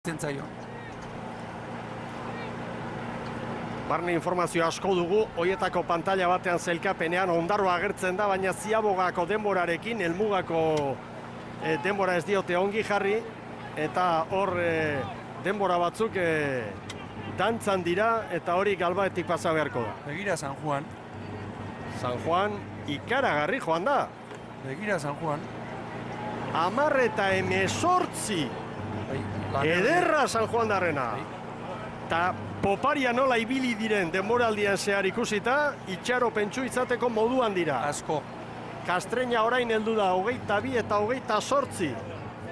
zentzaio. Barne informazio asko dugu, hoietako pantalla batean zelkapenean ondarroa agertzen da, baina Ziabogako denborarekin, helmugako denbora ez diote ongi jarri, eta hor denbora batzuk dantzan dira, eta hori Galbaetik pasa beharko da. Begira San Juan. San Juan ikaragarri joan da. Begira San Juan. 10:18. Ederra San Juan darrena. Ta poparia nola ibili diren denboraldian zehar ikusita, itxaro pentsu izateko moduan dira. Asko. Kastreina orain heldu da 22 eta 28.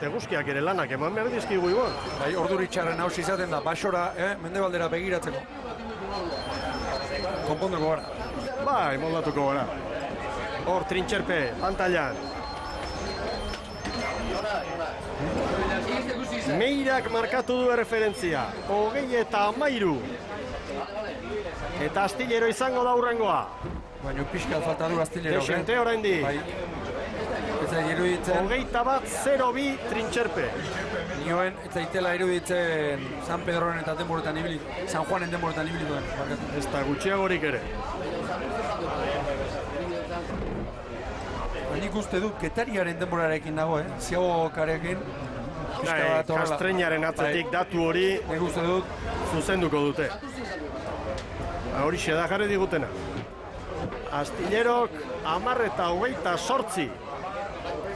Teguzkiak ere lanak eman behar dizkigu Ibon. Bai, orduritxarren hausi izaten da, basora, mendebaldera begiratzeko. Konpondeko gara. Bai, moldatuko gara. Hor, trintxerpe, pantailan. Meirak markatu du referentzia, 20:13. Eta Astillero izango da hurrengoa. Baina pixka falta du Astillero. Desente oraindik. Bai. Ez da iruditzen. 21:02 trintxerpe. Nioen, ez zaitela iruditzen San Pedroren eta denboretan ibili, San Juanen denboretan ibili duen. Ez da gutxiagorik ere. Nik uste dut, Getariaren denborarekin dago, Ziabokarekin. Kastreñaren atzetik datu hori Nik uste dut, zuzenduko dute. Hori da jarri digutena. Astillerok 10:28.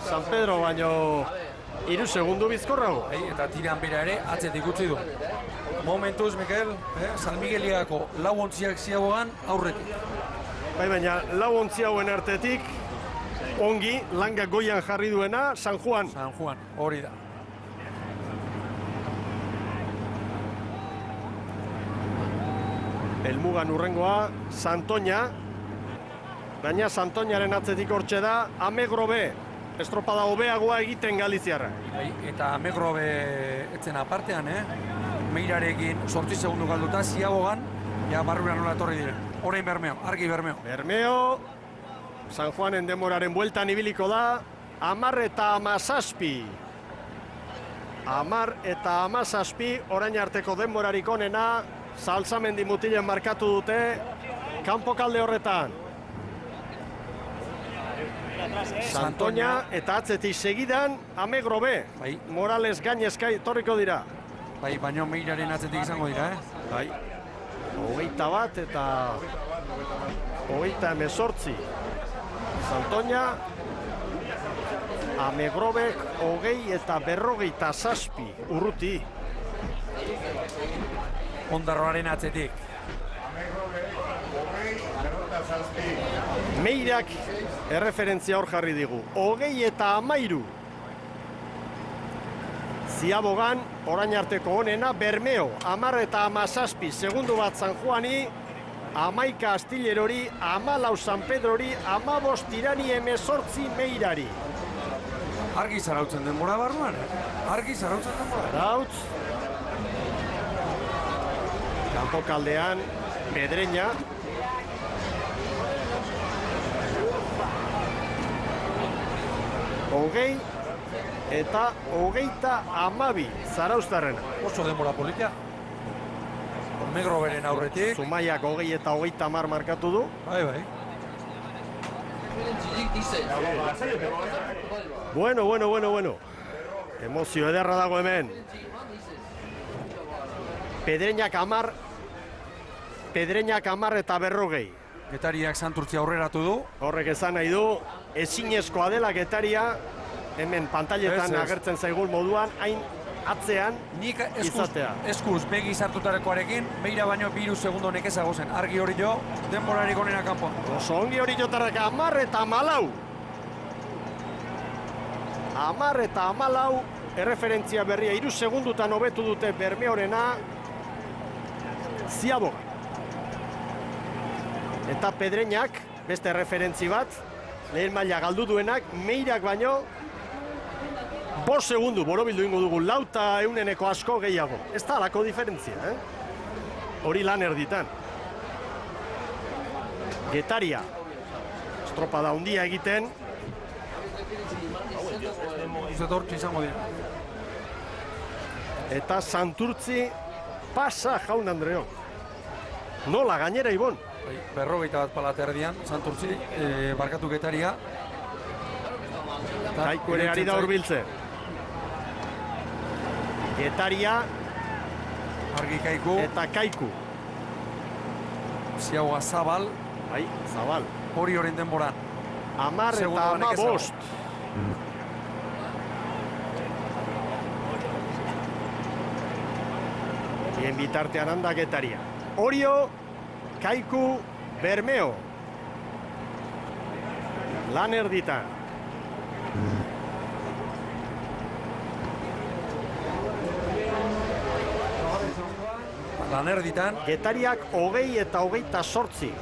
San Pedro baino 3 segundu bizkorrago. eta tiran bera ere atzetik utzi du. Momentuz, Mikel, San Migueliako lau ontziak Ziabogan aurretik. Bai, baina lau ontzi hauen artetik ongi langa goian jarri duena San Juan. San Juan, hori da. Helmugan urrengoa Santoña. Baina Santoñaren atzetik hortxe da Amegrobe. Estropada hobeagoa egiten Galiziarra. Eta Amegrobe etzen apartean, Meirarekin 8 segundu galduta, Ziabogan, ja barrura nola etorri diren. Orain Bermeo, argi Bermeo. Bermeo, San Juanen denboraren bueltan ibiliko da, 10:17. 10:17, orain arteko denborarik onena, Salsamendi mutilen markatu dute, kanpokalde horretan. Santoña eta atzetik segidan Amegrobe. Bai. Morales gainezka etorriko dira. Bai, baino Meiraren atzetik izango dira, Bai. 21 eta 28. Santoña, Amegrobek 20 eta 47 urruti. Ondarroaren atzetik. Meirak erreferentzia hor jarri digu. 20:13. Ziabogan, orain arteko onena, Bermeo, 10:17 segundu bat San Juani, 11 Astillerori, 14 San Pedrori, 15 Tirani, 18 Meirari. Argi zarautzen denbora barruan, Argi zarautzen denbora. Arautz. Kanpokaldean, Pedreña. Hogei eta 22 Zarauztarrena. Oso denbora politia. Amegroberen aurretik. Zumaiak 20 eta 30 markatu du. Bai. Bueno. Emozio ederra dago hemen. Pedreñak 10 eta 40. Getariak Santurtzi aurreratu du. Horrek esan nahi du, ezinezkoa dela Getaria, hemen pantailetan agertzen zaigun moduan, hain atzean Nik izatea. eskuz begi sartutarekoarekin, Meira baino 2 segundu nekezago zen. Argi hori jo, denborarik onena kanpoan. Oso ongi hori jotarrak 10:14. 10:14, erreferentzia berria 3 segundutan hobetu dute Bermeorena, Ziaboga. Eta Pedreñak, beste referentzi bat, lehen maila galdu duenak, Meirak baino 5 segundu, borobildu ingo dugu, 400 asko gehiago. Ez da alako diferentzia, Hori lan erditan. Getaria, estropada handia egiten. Uste hortxe izango dira. Eta Santurtzi pasa jaun Andreo. Nola gainera Ibon? Bai, 41 palat erdian, Santurtzi, barkatu Getaria. Kaiku ere ari da hurbiltzen. Getaria Argi Kaiku. eta Kaiku. Ziagoa Zabal. Bai, Zabal. Hori horren denboran. 10 eta 15. Bien bitartean handa Getaria. Orio, Kaiku, Bermeo. Lan erditan. Lan erditan. Getariak 20 eta 28.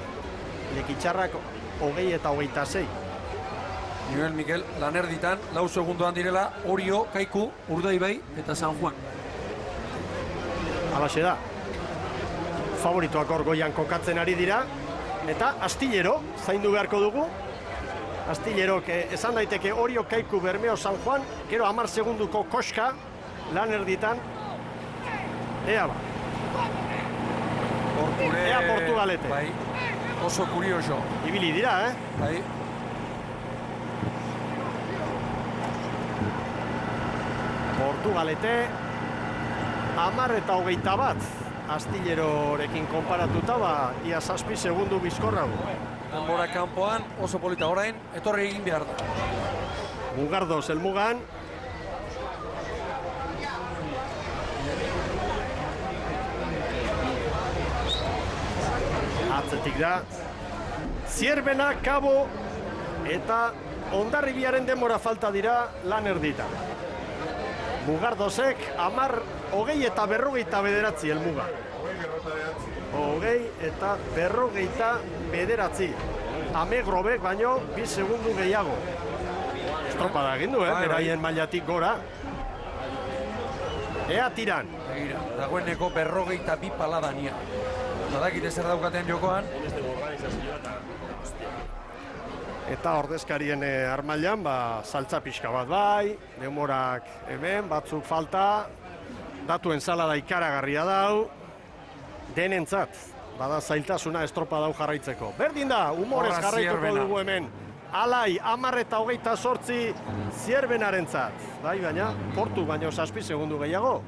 Lekitxarrak 20 eta 26. Joel Mikel, lan erditan, 4 segundoan direla, Orio, Kaiku, Urdaibai eta San Juan. Alaxe da. Favoritoak hor goian kokatzen ari dira. Eta Astillero, zaindu beharko dugu. Astillero, esan daiteke Orio, Kaiku, Bermeo, San Juan. Gero 10 segunduko koska, lan erditan. Ea ba. Ea Portugalete. Bai, oso kurioso. Ibili dira, Bai. Portugalete 10 eta 21. Astillerorekin konparatuta, ia 7 segundu bizkorrago. Denbora kanpoan, oso polita orain, etorri egin behar da. Mugardoz helmugan. Atzetik da. Zierbena, Kabo eta Hondarribiaren denbora falta dira lan erdita. Mugardozek 10, 20 eta 59 helmuga. 20 eta 59. Amegrobek baino 2 segundu gehiago. Estropada egin du, beraien mailatik gora. Ea tiran. Begira, dagoeneko 52 paladania. Badakite zer daukaten jokoan. Eta ordezkarien armailan, saltza pixka bat bai, demorak hemen, batzuk falta, datuen salada ikaragarria dau, denentzat, bada zailtasuna estropa dau jarraitzeko. Berdin da, humorez jarraituko dugu hemen. Alai, 10 eta 28 Zierbenarentzat. Bai, baina, portu baino 7 segundu gehiago.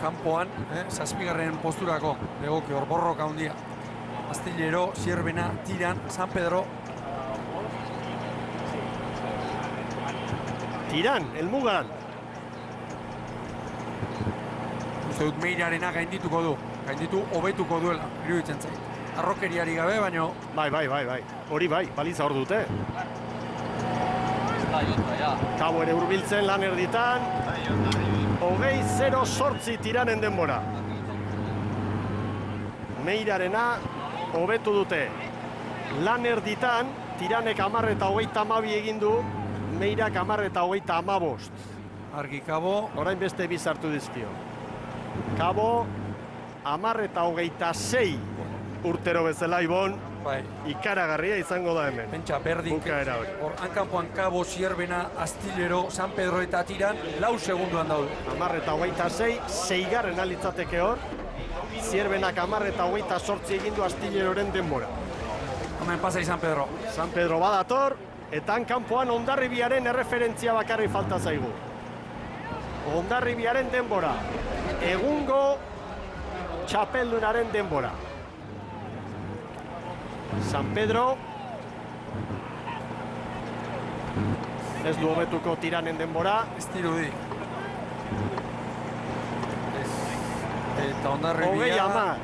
Kanpoan, 7. posturako, egoki hor borroka handia. Astillero, Zierbena, Tiran, San Pedro. Tiran, helmugan. Uste dut Meirarena gaindituko du. Gainditu, hobetuko duela, iruditzen zait. Arrokeriari gabe, baino... Bai. Hori bai, baliza hor dute. Kabo ere hurbiltzen lan erditan. 20-0 Tiranen denbora. Meirarena hobetu dute. Lan erditan, Tiranek 10 eta 32 egin du, Meirak 10 eta 35. Argi Kabo. Orain beste bizartu dizkio. Kabo 10 eta 26 urtero bezala Ibon. Bai. Ikaragarria izango da hemen. Pentsa, berdin. Bukaera hori. Hor, hankanpoan Kabo, Zierbena, Astillero, San Pedro eta Tiran, 4 segunduan daude. 10 eta 26, 6. alitzateke hor. Zierbenak 10 eta 28 egin du Astilleroren denbora. Hemen pasa San Pedro. San Pedro badator, eta hankanpoan Hondarribiaren erreferentzia bakarri falta zaigu. Hondarribiaren denbora. Egungo txapeldunaren denbora. San Pedro. Ez du hobetuko Tiranen denbora. Ez dirudi. Eta Hondarribia... 20-10.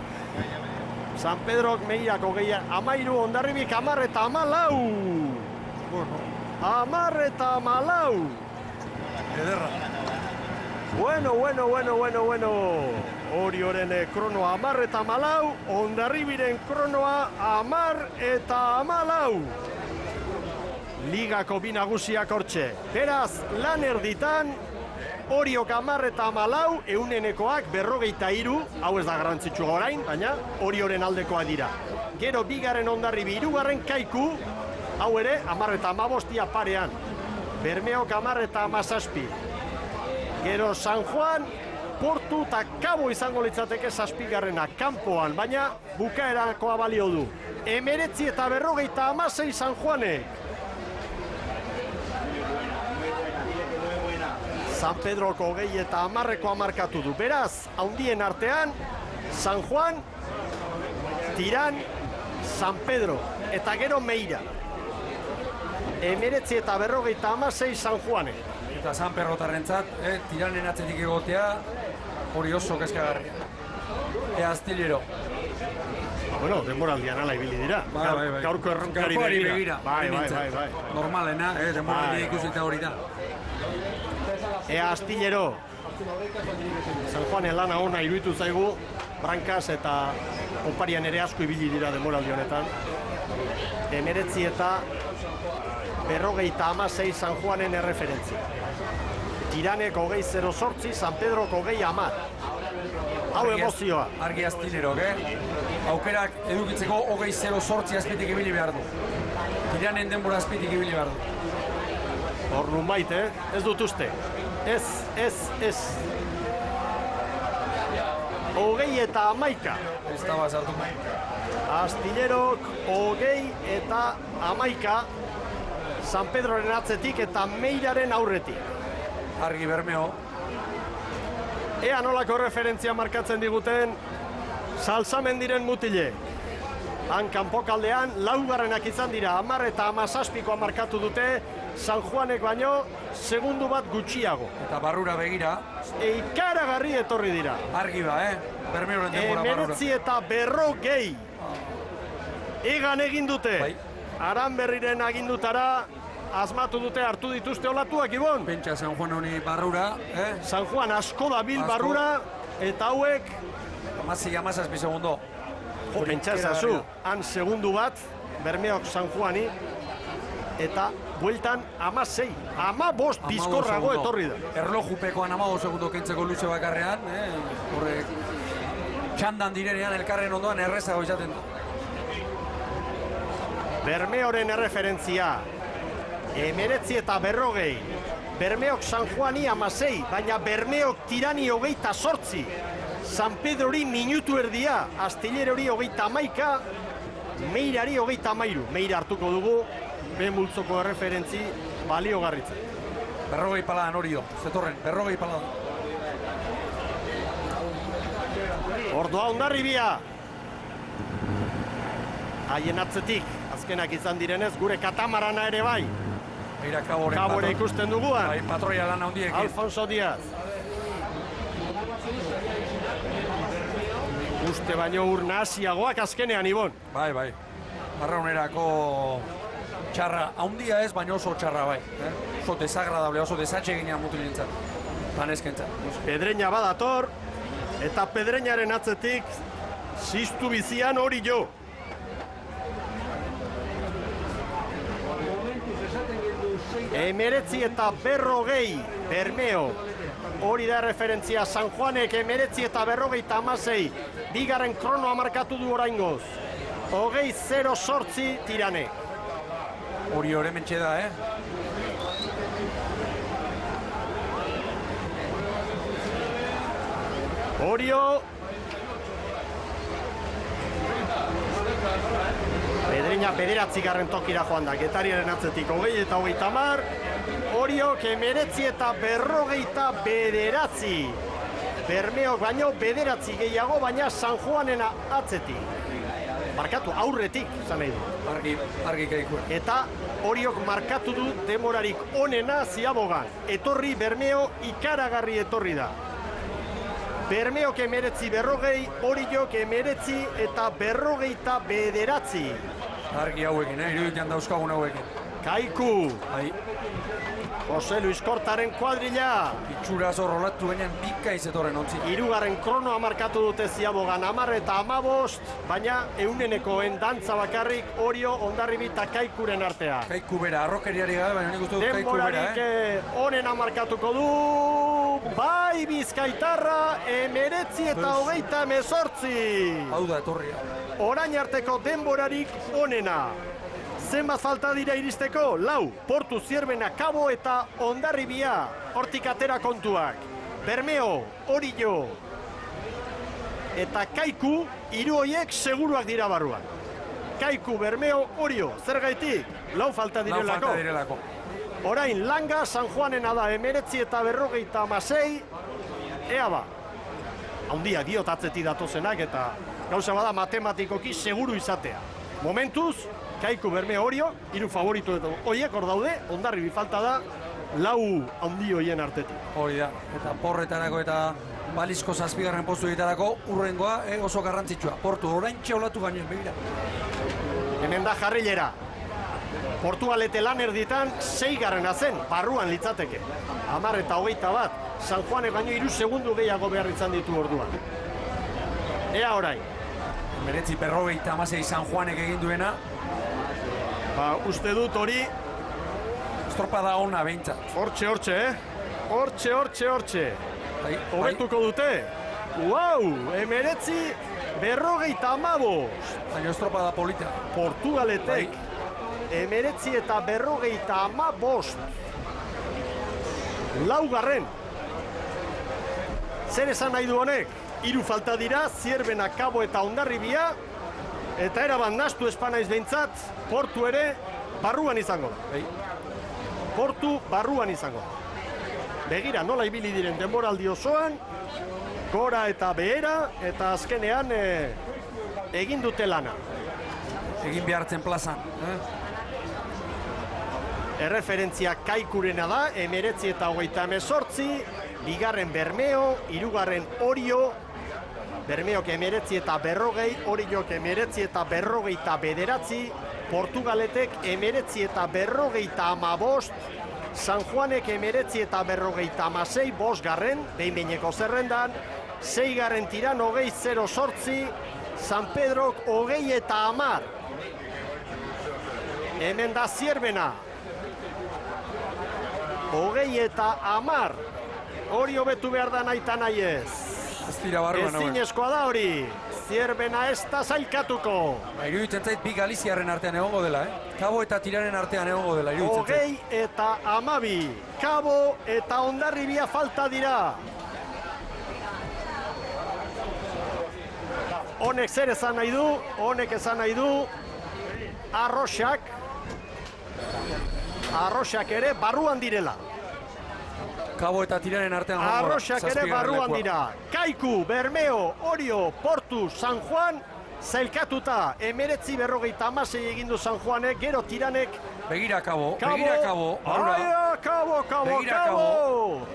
San Pedrok Meirak 20-13, Hondarribik 10 eta 14. Bueno. 10 eta 14. Ederra. Bueno. Orioren kronoa 10 eta 14, Hondarribiren kronoa 10 eta 14. Ligako bi nagusiak hortxe. Beraz, lan erditan, Oriok 10 eta 14, eunenekoak 43, hau ez da garrantzitsua orain, baina Orioren aldekoa dira. Gero bigarren Hondarribi, 3. Kaiku, hau ere 10 eta 15 parean. Bermeok 10 eta 17. Gero San Juan, Portu eta Kabo izango litzateke 7. kanpoan, baina bukaerakoa balio du. 19 eta 56 San Juanek. San Pedroko 20 eta 10 markatu du. Beraz, handien artean, San Juan, Tiran, San Pedro eta gero Meira. 19 eta 56 San Juanek. Eta San Perrotarrentzat, Tiranen atzetik egotea, hori oso kezkagarria. Astillero. Bueno, denboraldian ala ibili dira. Gaurko erronkari begira. Bai. Normalena, denboraldia ikusita hori da. Astillero. San Juanen lana ona iruditu zaigu, Brankas eta Oparian ere asko ibili dira denboraldi honetan. 19 eta 56 San Juanen erreferentzia. Tiranek 20-08, San Pedroko 20-10. Hau emozioa. Argi Astillerok, aukerak edukitzeko 20-08 azpitik ibili behar du. Tiranen denbora azpitik ibili behar du. Hor nunbait, ez dut uste. Ez. 20 eta 11. Ez da bazartu. Astillerok 20 eta 11. San Pedroren atzetik eta Meiraren aurretik. Argi Bermeo. Ea nolako referentzia markatzen diguten Salsamendiren mutile. Han kanpokaldean laugarrenak izan dira, 10 eta 17 markatu dute, San Juanek baino segundu bat gutxiago. Eta barrura begira. Ikaragarri etorri dira. Argi ba, Bermeoren denbora barrura. 19 eta 40. Egan egin dute. Bai. Aranberriren agindutara asmatu dute, hartu dituzte olatuak, Ibon. Pentsa San Juan honi barrura, San Juan asko da bil barrura, eta hauek... 16-17 segundo. Pentsa ezazu, han segundu bat, Bermeok San Juani, eta bueltan 16, 15 bizkorrago etorri da. Erlojupekoan 15 segundo kentzeko luze bakarrean, horrek txandan direnean elkarren ondoan errezago izaten da. Bermeoren erreferentzia, 19 eta 40. Bermeok San Juani 16, baina Bermeok Tirani 28. San Pedrori minutu erdia, Astillerori 21, Meirari 33. Meira hartuko dugu, be multzoko erreferentzi baliogarritzen. 40 paladan hori do, zetorren, 40 paladan. Ordua Hondarribia. Haien atzetik, azkenak izan direnez, gure katamarana ere bai. Meira Kabore ikusten duguan. Bai, patroia lan handiekin. Alfonso Díaz. Uste baino urnasiagoak azkenean, Ibon. Bai. Marraunerako txarra, handia ez, baina oso txarra bai. Oso desagradable, oso desatxeginean mutilintzat. Paneskentzat. Pedreña badator, eta Pedreñaren atzetik, ziztu bizian hori jo. Emeretzi eta 40, Bermeo. Hori da referentzia, San Juanek 19 eta 56, bigarren kronoa markatu du oraingoz. 20-08 Tiranek. Hori mentxe da, Orio. Pedreña 9. tokira joan da, Getariaren atzetik 20 eta 30. Oriok 19 eta 49. Bermeok baino 9 gehiago, baina San Juanena atzetik. Markatu aurretik, zan nahi du. Argi kaiku. Eta Oriok markatu du demorarik onena Ziabogan. Etorri Bermeo ikaragarri etorri da. Bermeok 19-40, Oriok 19 eta 49. Argi hauekin, iruditan dauzkagun hauekin. Kaiku. Bai. Jose Luis Kortaren kuadrilla. Itxuraz horrolatu benean bikaiz etorren ontzi. Hirugarren kronoa markatu dute Ziabogan 10 eta 15, baina eunenekoen dantza bakarrik Orio, Hondarribi eta Kaikuren artea. Kaiku bera, arrokeriari gabe, baina nik uste dut Kaiku bera, Denborarik onena markatuko du, bai Bizkaitarra, 19 eta 28. Hau da, etorria. Orain arteko denborarik onena. Zenbat falta dira iristeko? Lau, Portu, Zierbena, Kabo eta Hondarribia. Hortik atera kontuak. Bermeo, Orio eta Kaiku, hiru horiek seguruak dira barruan. Kaiku, Bermeo, Orio, zer gaitik? Lau falta direlako. Orain, Langa, San Juanena da, 19 eta 56, ea ba. Haundia diot atzetik datozenak eta gauza bada matematikoki seguru izatea. Momentuz, Kaiku, Bermeo, Orio, hiru favoritu horiek hor daude, Hondarribi falta da, lau handi horien artetik. Hori da, eta porretarako eta balizko zazpigarren postu egitarako urrengoa oso garrantzitsua. Portu, orain txaulatu gainen, begira. Hemen da jarrilera. Portugalete lan erditan 6garrena zen, barruan litzateke. 10 eta 21, San Juanek baino 3 segundu gehiago behar izan ditu orduan. Ea orain. 19:56 San Juanek egin duena. Ba, uste dut hori... Estropada ona behintzat. Hortxe, Hortxe. Hobetuko dute. Uau, 19:55. Baina estropada polita. Portugaletek 19:55. Laugarren. Zer esan nahi du honek? 3 falta dira, Zierbena, Kabo eta Hondarribia. Eta eraban nastu espanaiz behintzat, Portu ere barruan izango da. Portu barruan izango da. Begira, nola ibili diren denboraldi osoan, gora eta behera, eta azkenean egin dute lana. Egin behartzen plazan. Erreferentzia Kaikurena da, 19:38, bigarren Bermeo, hirugarren Orio, Bermeok 19:40, Oriok 19:59, Portugaletek 19:55, San Juanek 19:56, 5garren, behin-behineko zerrendan, 6garren Tiran 20:08, San Pedrok 20:10. Hemen da Zierbena. 20:10. Hori hobetu behar da nahi eta nahi ez. Ez dira barruan. Ezinezkoa da hori. Zierbena ez da zailkatuko. Iruditzen zait bi Galiziarren artean egongo dela, Kabo eta Tiranen artean egongo dela, iruditzen zait. 20:12. Kabo eta Hondarribia falta dira. Honek zer esan nahi du? Honek esan nahi du Arroxak ere barruan direla. Kabo eta Tiranen artean Arroxak ere barruan dira. Kaiku, Bermeo, Orio, Portu, San Juan, zailkatuta. 19:56 egin du San Juanek, gero Tiranek. Begira Kabo. Kabo.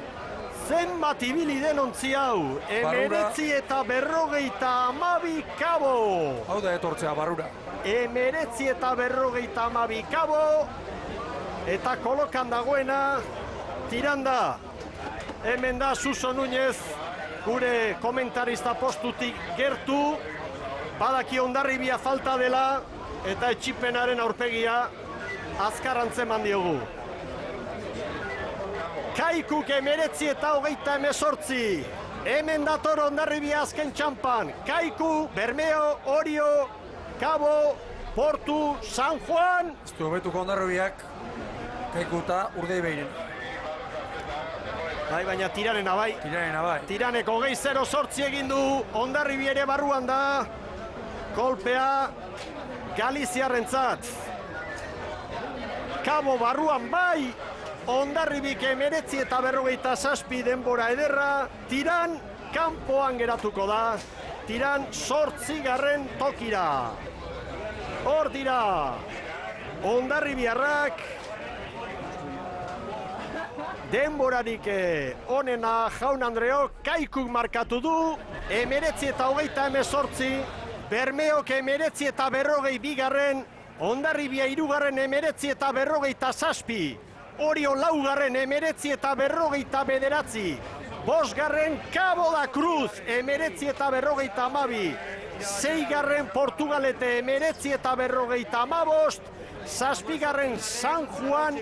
Zenbat ibili denontzi hau. 19:52 Kabo. Hau da etortzea barrura. 19:52 Kabo. Eta kolokan dagoena Tiranda. Hemen da Suso Núñez, gure komentarista postutik gertu. Badaki Hondarribia falta dela eta etxipenaren aurpegia azkar antzeman diogu. Kaikuk 19:28. Hemen dator Hondarribia azken txampan. Kaiku, Bermeo, Orio, Kabo, Portu, San Juan. Ez du hobetuko Hondarribiak Kaiku eta Urdei Behiren. Bai, baina Tiranena bai. Tiranek 20:08 egin du, Hondarribi ere barruan da. Kolpea Galiziarrentzat. Kabo barruan bai, Hondarribik 19:57 denbora ederra. Tiran kanpoan geratuko da. Tiran 8garren tokira. Hor dira Hondarribiarrak. Denborarik onena Jaun Andreok Kaikuk markatu du, 19:28, Bermeok 19:40 bigarren, Hondarribia 3garren 19:57, Orio 4garren 19:59, 5garren Cabo da Cruz 19:52, 6garren Portugalete 19:55, 7garren San Juan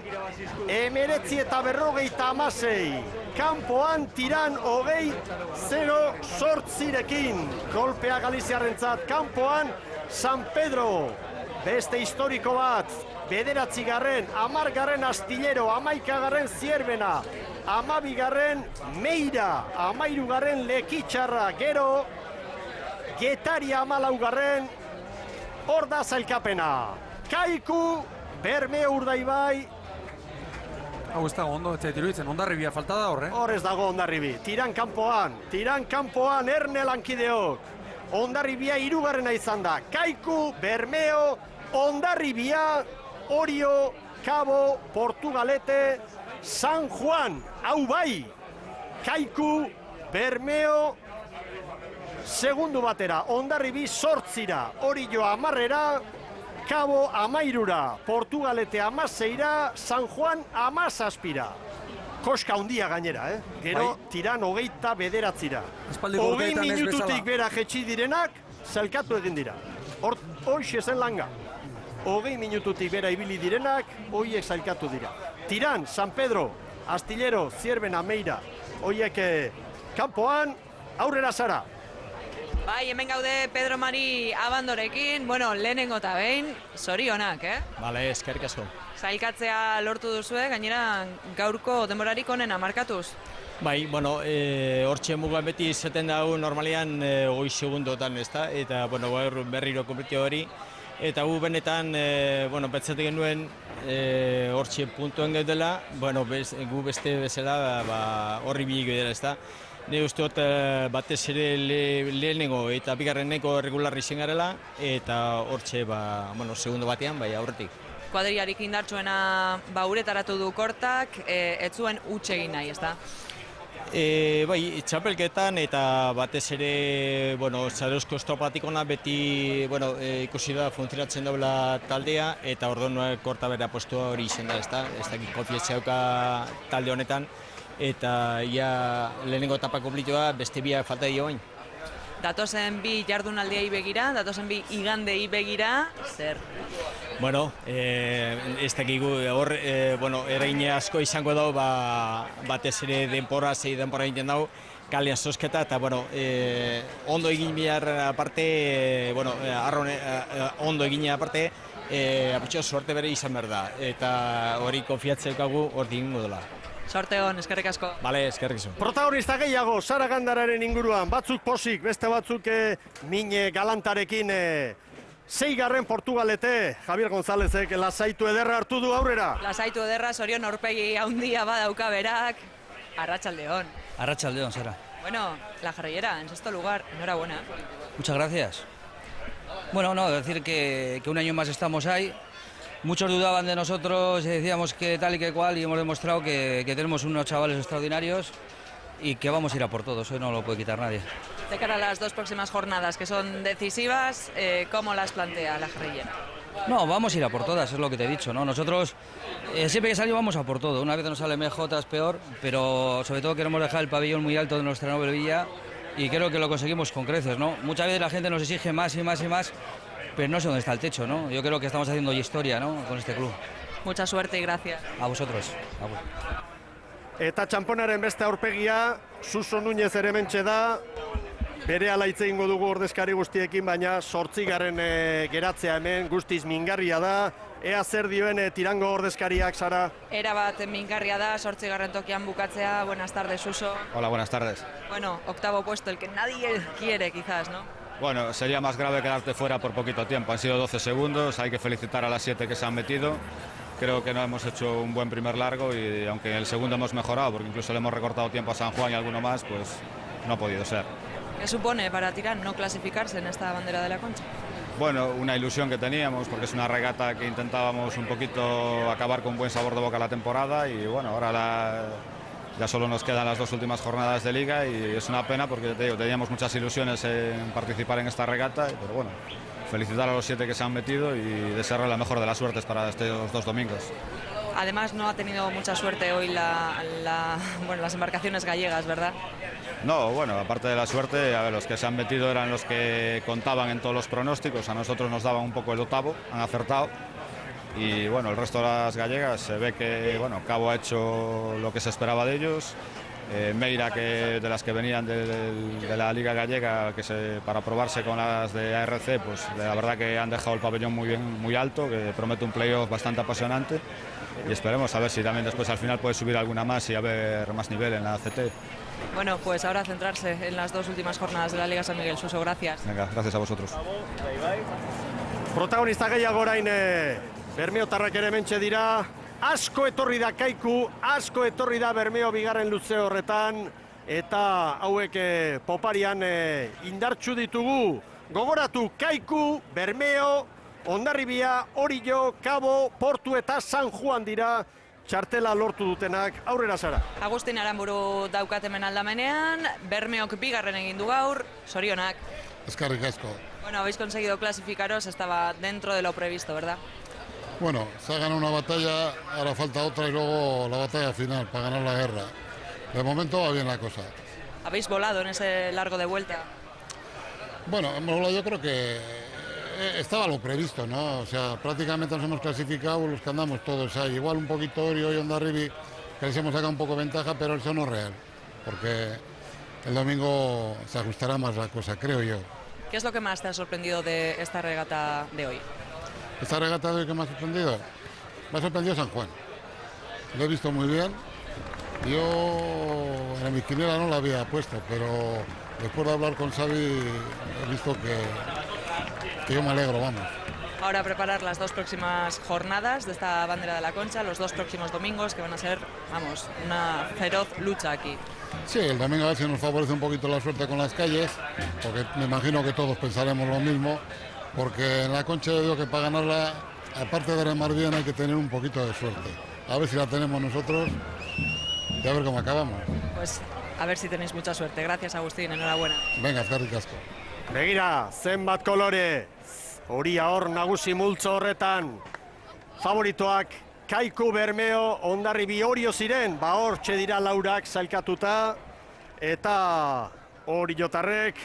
19:56. Kanpoan Tiran 20:08rekin. Kolpea Galiziarrentzat kanpoan San Pedro. Beste historiko bat. 9. 10. Astillero, 11. Zierbena, 12. Meira, 13. Lekitxarra, gero Getaria 14. Hor da zailkapena. Kaiku, Bermeo Urdaibai. Hau ez dago ondo, ez zait iruditzen, Hondarribia falta da hor, Hor ez dago Hondarribi. Tiran kanpoan Erne lankideok. Hondarribia 3. izan da. Kaiku, Bermeo, Hondarribia, Orio, Cabo, Portugalete, San Juan, hau bai. Kaiku, Bermeo, segundu batera, Hondarribi 8, Orio 10, Cabo 13, Portugalete 16, San Juan 17. Koska handia gainera, Gero Tiran 29. Aspaldiko 20 urteetan ez minututik bezala. bera jetxi direnak, zelkatu egin dira. Hoxe zen langa. 20 minututik bera ibili direnak, hoiek zailkatu dira. Tiran, San Pedro, Astillero, Zierbena, Meira, hoiek kanpoan, aurrera zara. Bai, hemen gaude Pedro Mari Abandorekin, bueno, lehenengo eta behin, zorionak, Bale, eskerrik asko. Zailkatzea lortu duzue, gainera gaurko denborarik onena markatuz. Bai, bueno, hortxe mugan beti izaten dago normalian 20 segundotan, ezta? Eta, bueno, gaur berriro konpetio hori. Eta gu benetan, pentsatik genuen hortxe puntuen gaudela, gu beste bezala horri biliko dira, ezta? Ne uste dut batez ere lehenengo eta bigarreneko regularri zen garela, eta hortxe, segundo batean, aurretik. Kuadriarik indartsuena uretaratu du kortak, ez zuen huts egin nahi, ezta? Bai, txapelketan eta batez ere, Zareusko estropatikona beti, ikusi da funtzionatzen daula taldea, eta orduan korta bera postua hori izen da, ezta? Ez dakit konfietza dauka talde honetan, eta ia lehenengo etapa konplitua beste biak falta dio bain. Datozen bi jardunaldiei begira, datozen bi igandei begira, zer? Bueno, ez dakigu hor, eragin asko izango dau, batez ere denpora egiten dau, kalean sosketa, eta, ondo egin behar aparte, ondo egin aparte, aputxo suerte bere izan behar da, eta hori konfiatzeukagu hor dingo dela. Sorte hon, eskerrik asko. Bale, eskerrik asko. Protagonista gehiago, Sara Gandararen inguruan, batzuk posik, beste batzuk mine galantarekin 6. Portugalete, Javier Gonzálezek lasaitu ederra hartu du aurrera. Lasaitu ederra, zorion aurpegi handia badauka berak, arratsaldeon. Arratsaldeon, Sara. Bueno, la jarrillera, en sexto lugar, enhorabuena. Muchas gracias. Bueno, decir que un año más estamos ahí. Muchos dudaban de nosotros, decíamos que tal y que cual, y hemos demostrado que tenemos unos chavales extraordinarios y que vamos a ir a por todos, hoy no lo puede quitar nadie. De cara a las 2 próximas jornadas, que son decisivas, ¿cómo las plantea la jarrillera? No, vamos a ir a por todas, es lo que te he dicho, ¿no? Nosotros siempre que salimos vamos a por todo, una vez nos sale mejor, otras peor, pero sobre todo queremos dejar el pabellón muy alto de nuestra Nobel Villa y creo que lo conseguimos con creces, ¿no? Muchas veces la gente nos exige más y más y más, pero no sé dónde está el techo, ¿no? Yo creo que estamos haciendo historia, ¿no?, con este club. Mucha suerte y gracias. A vosotros. Eta txamponaren beste aurpegia, Suso Núñez ere mentxe da, bere ala hitz egingo dugu ordezkari guztiekin, baina 8. Geratzea hemen guztiz mingarria da. Ea zer dioen Tirango ordezkariak, Sara? Era bat mingarria da, 8. tokian bukatzea. Buenas tardes, Suso. Hola, buenas tardes. Bueno, 8º puesto, el que nadie quiere quizás, ¿no? Bueno, sería más grave quedarte fuera por poquito tiempo. Han sido 12 segundos, hay que felicitar a las 7 que se han metido. Creo que no hemos hecho un buen primer largo y aunque en el segundo hemos mejorado, porque incluso le hemos recortado tiempo a San Juan y alguno más, pues no ha podido ser. ¿Qué supone para Tirán no clasificarse en esta bandera de la Concha? Bueno, una ilusión que teníamos, porque es una regata que intentábamos un poquito acabar con buen sabor de boca la temporada y bueno, ahora ya solo nos quedan las 2 últimas jornadas de Liga y es una pena porque te digo, teníamos muchas ilusiones en participar en esta regata, pero bueno, felicitar a los 7 que se han metido y desearle la mejor de las suertes para estos 2 domingos. Además no ha tenido mucha suerte hoy las embarcaciones gallegas, ¿verdad? No, bueno, aparte de la suerte, a ver, los que se han metido eran los que contaban en todos los pronósticos, a nosotros nos daban un poco el octavo, han acertado. Y bueno, el resto de las gallegas se ve que, bueno, Cabo ha hecho lo que se esperaba de ellos, Meira, de las que venían de la Liga Gallega, para probarse con las de ARC, pues la verdad que han dejado el pabellón muy bien, muy alto, que promete un playoff bastante apasionante, y esperemos a ver si también después al final puede subir alguna más y haber más nivel en la ACT. Bueno, pues ahora centrarse en las dos últimas jornadas de la Liga San Miguel. Suso, gracias. Venga, gracias a vosotros. Protagonista gehiago orain Bermeotarrak ere hementxe dira. Asko etorri da Kaiku, asko etorri da Bermeo bigarren luze horretan, eta hauek poparian indartsu ditugu. Gogoratu, Kaiku, Bermeo, Hondarribia, Orillo, Kabo, Portu eta San Juan dira txartela lortu dutenak. Aurrera Sara. Agustin Aramburu daukat hemen aldamenean, Bermeok bigarren egin du gaur, sorionak. Eskerrik asko. Bueno, habéis conseguido clasificaros, estaba dentro de lo previsto, ¿verdad? Bueno, se ha ganado una batalla, ahora falta otra y luego la batalla final para ganar la guerra. De momento va bien la cosa. ¿Habéis volado en ese largo de vuelta? Bueno, yo creo que estaba lo previsto, ¿no? O sea, prácticamente nos hemos clasificado los que andamos todos ahí. Igual un poquito Orio y Hondarribi, que les hemos sacado un poco de ventaja, pero eso no es real. Porque el domingo se ajustará más la cosa, creo yo. ¿Qué es lo que más te ha sorprendido de esta regata de hoy? Esta regata de hoy que me ha sorprendido San Juan. Lo he visto muy bien. Yo en mi quiniela no la había puesto, pero después de hablar con Xavi he visto que yo me alegro, vamos. Ahora preparar las dos próximas jornadas de esta bandera de la Concha, los dos próximos domingos, que van a ser, vamos, una feroz lucha aquí. Sí, el domingo a ver si nos favorece un poquito la suerte con las calles, porque me imagino que todos pensaremos lo mismo. Porque en la Concha yo digo que para ganarla, aparte de remar bien, hay que tener un poquito de suerte. A ver si la tenemos nosotros y a ver cómo acabamos. Pues a ver si tenéis mucha suerte. Gracias, Agustín, enhorabuena. Venga, eskerrik asko. Begira, zenbat kolore. Horia hor nagusi multzo horretan. Favoritoak Kaiku, Bermeo, Hondarribi, Orio ziren. Ba hor txedira laurak zailkatuta. Eta Orillotarrek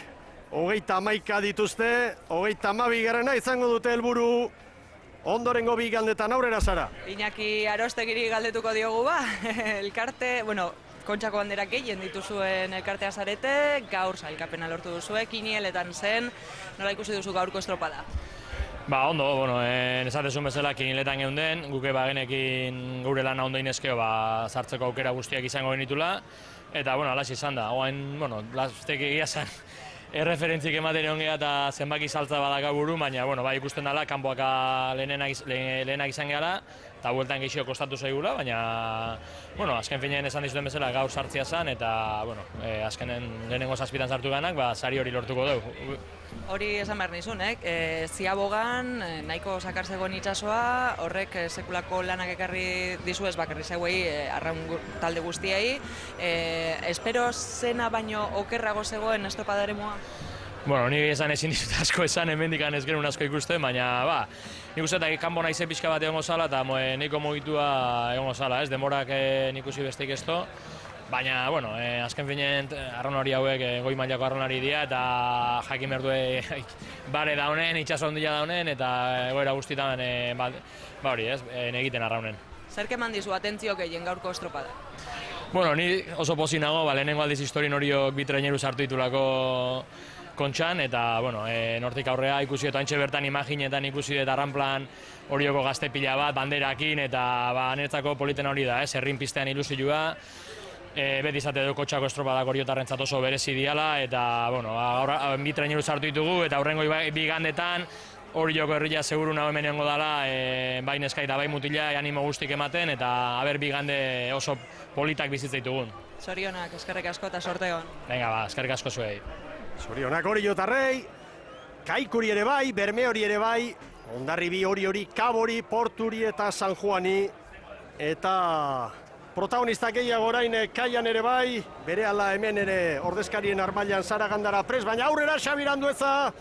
31 dituzte, 32 izango dute helburu. Ondorengo bi igandetan aurrera Sara. Iñaki Arostegiri galdetuko diogu ba, elkarte, bueno, Kontxako banderak gehien dituzuen elkartea zarete, gaur sailkapena lortu duzue, kinieletan zen, nola ikusi duzu gaurko estropada? Ba, ondo, bueno, esatezun bezala kiniletan geunden, guke bagenekin gure lana ondo inezkeo sartzeko aukera guztiak izango genitula, eta, bueno, alax izan da, oain, bueno, lastek egia zen, erreferentzik ematen egon geha eta zenbaki saltza badaka buru, baina, bueno, bai ikusten dela, kanpoaka lehenak izan gehala, eta bueltan gehixio kostatu zaigula, baina, bueno, azken finean esan dizuten bezala gaur sartzia zen, eta, bueno, azkenen lehenengo zazpitan sartu ganak, sari hori lortuko dugu. Hori esan behar nizun, Ziabogan, nahiko sakarzegoen itxasoa, horrek sekulako lanak ekarri dizu ez bakarri zeuei, arraun talde guztiei. Espero zena baino okerrago zegoen estropadare moa? Bueno, nire esan ezin dizut asko esan, hemendikan ez genuen asko ikusten, baina, nik uste eta kanbo naize pixka bat egongo zala, eta nahiko mugitua egongo zala, ez, demorak nik usi besteik ezto. Baina, bueno, azken finean arraunari hauek goi mailako arraunari dira eta jakin behar du bare daunen, itxaso handia daunen eta egoera guztietan hori ez, egiten arraunen. Zer keman dizu atentzio gehien gaurko estropada? Bueno, ni oso pozik nago, lehenengo aldiz historien horiok bi traineru sartu ditulako Kontxan eta, bueno, nortik aurrea ikusi eta antxe bertan imaginetan ikusi eta arranplan horioko gazte pila bat, banderakin eta niretzako politen hori da, herrin piztean ilusioa. Beti izate du Kontxako estropadak Oriotarrentzat oso berezi diala eta, bueno, bi traineru sartu ditugu eta aurrengo bi gandetan Orioko herria seguru nago hemen egongo dela, bai neskai eta bai mutila animo guztik ematen eta aber bi gande oso politak bizitza ditugun. Zorionak, eskerrik asko eta sorte egon. Venga, eskerrik asko zuei. Zorionak Orillotarrei, Kaikuri ere bai, Bermeori ere bai, Hondarribi, Oriori, Kabori, Porturi eta San Juani, eta protagonistak gehiago orain Kaian ere bai, berehala hemen ere ordezkarien armailan Sara Gandara pres, baina aurrera Xabi Irandueza,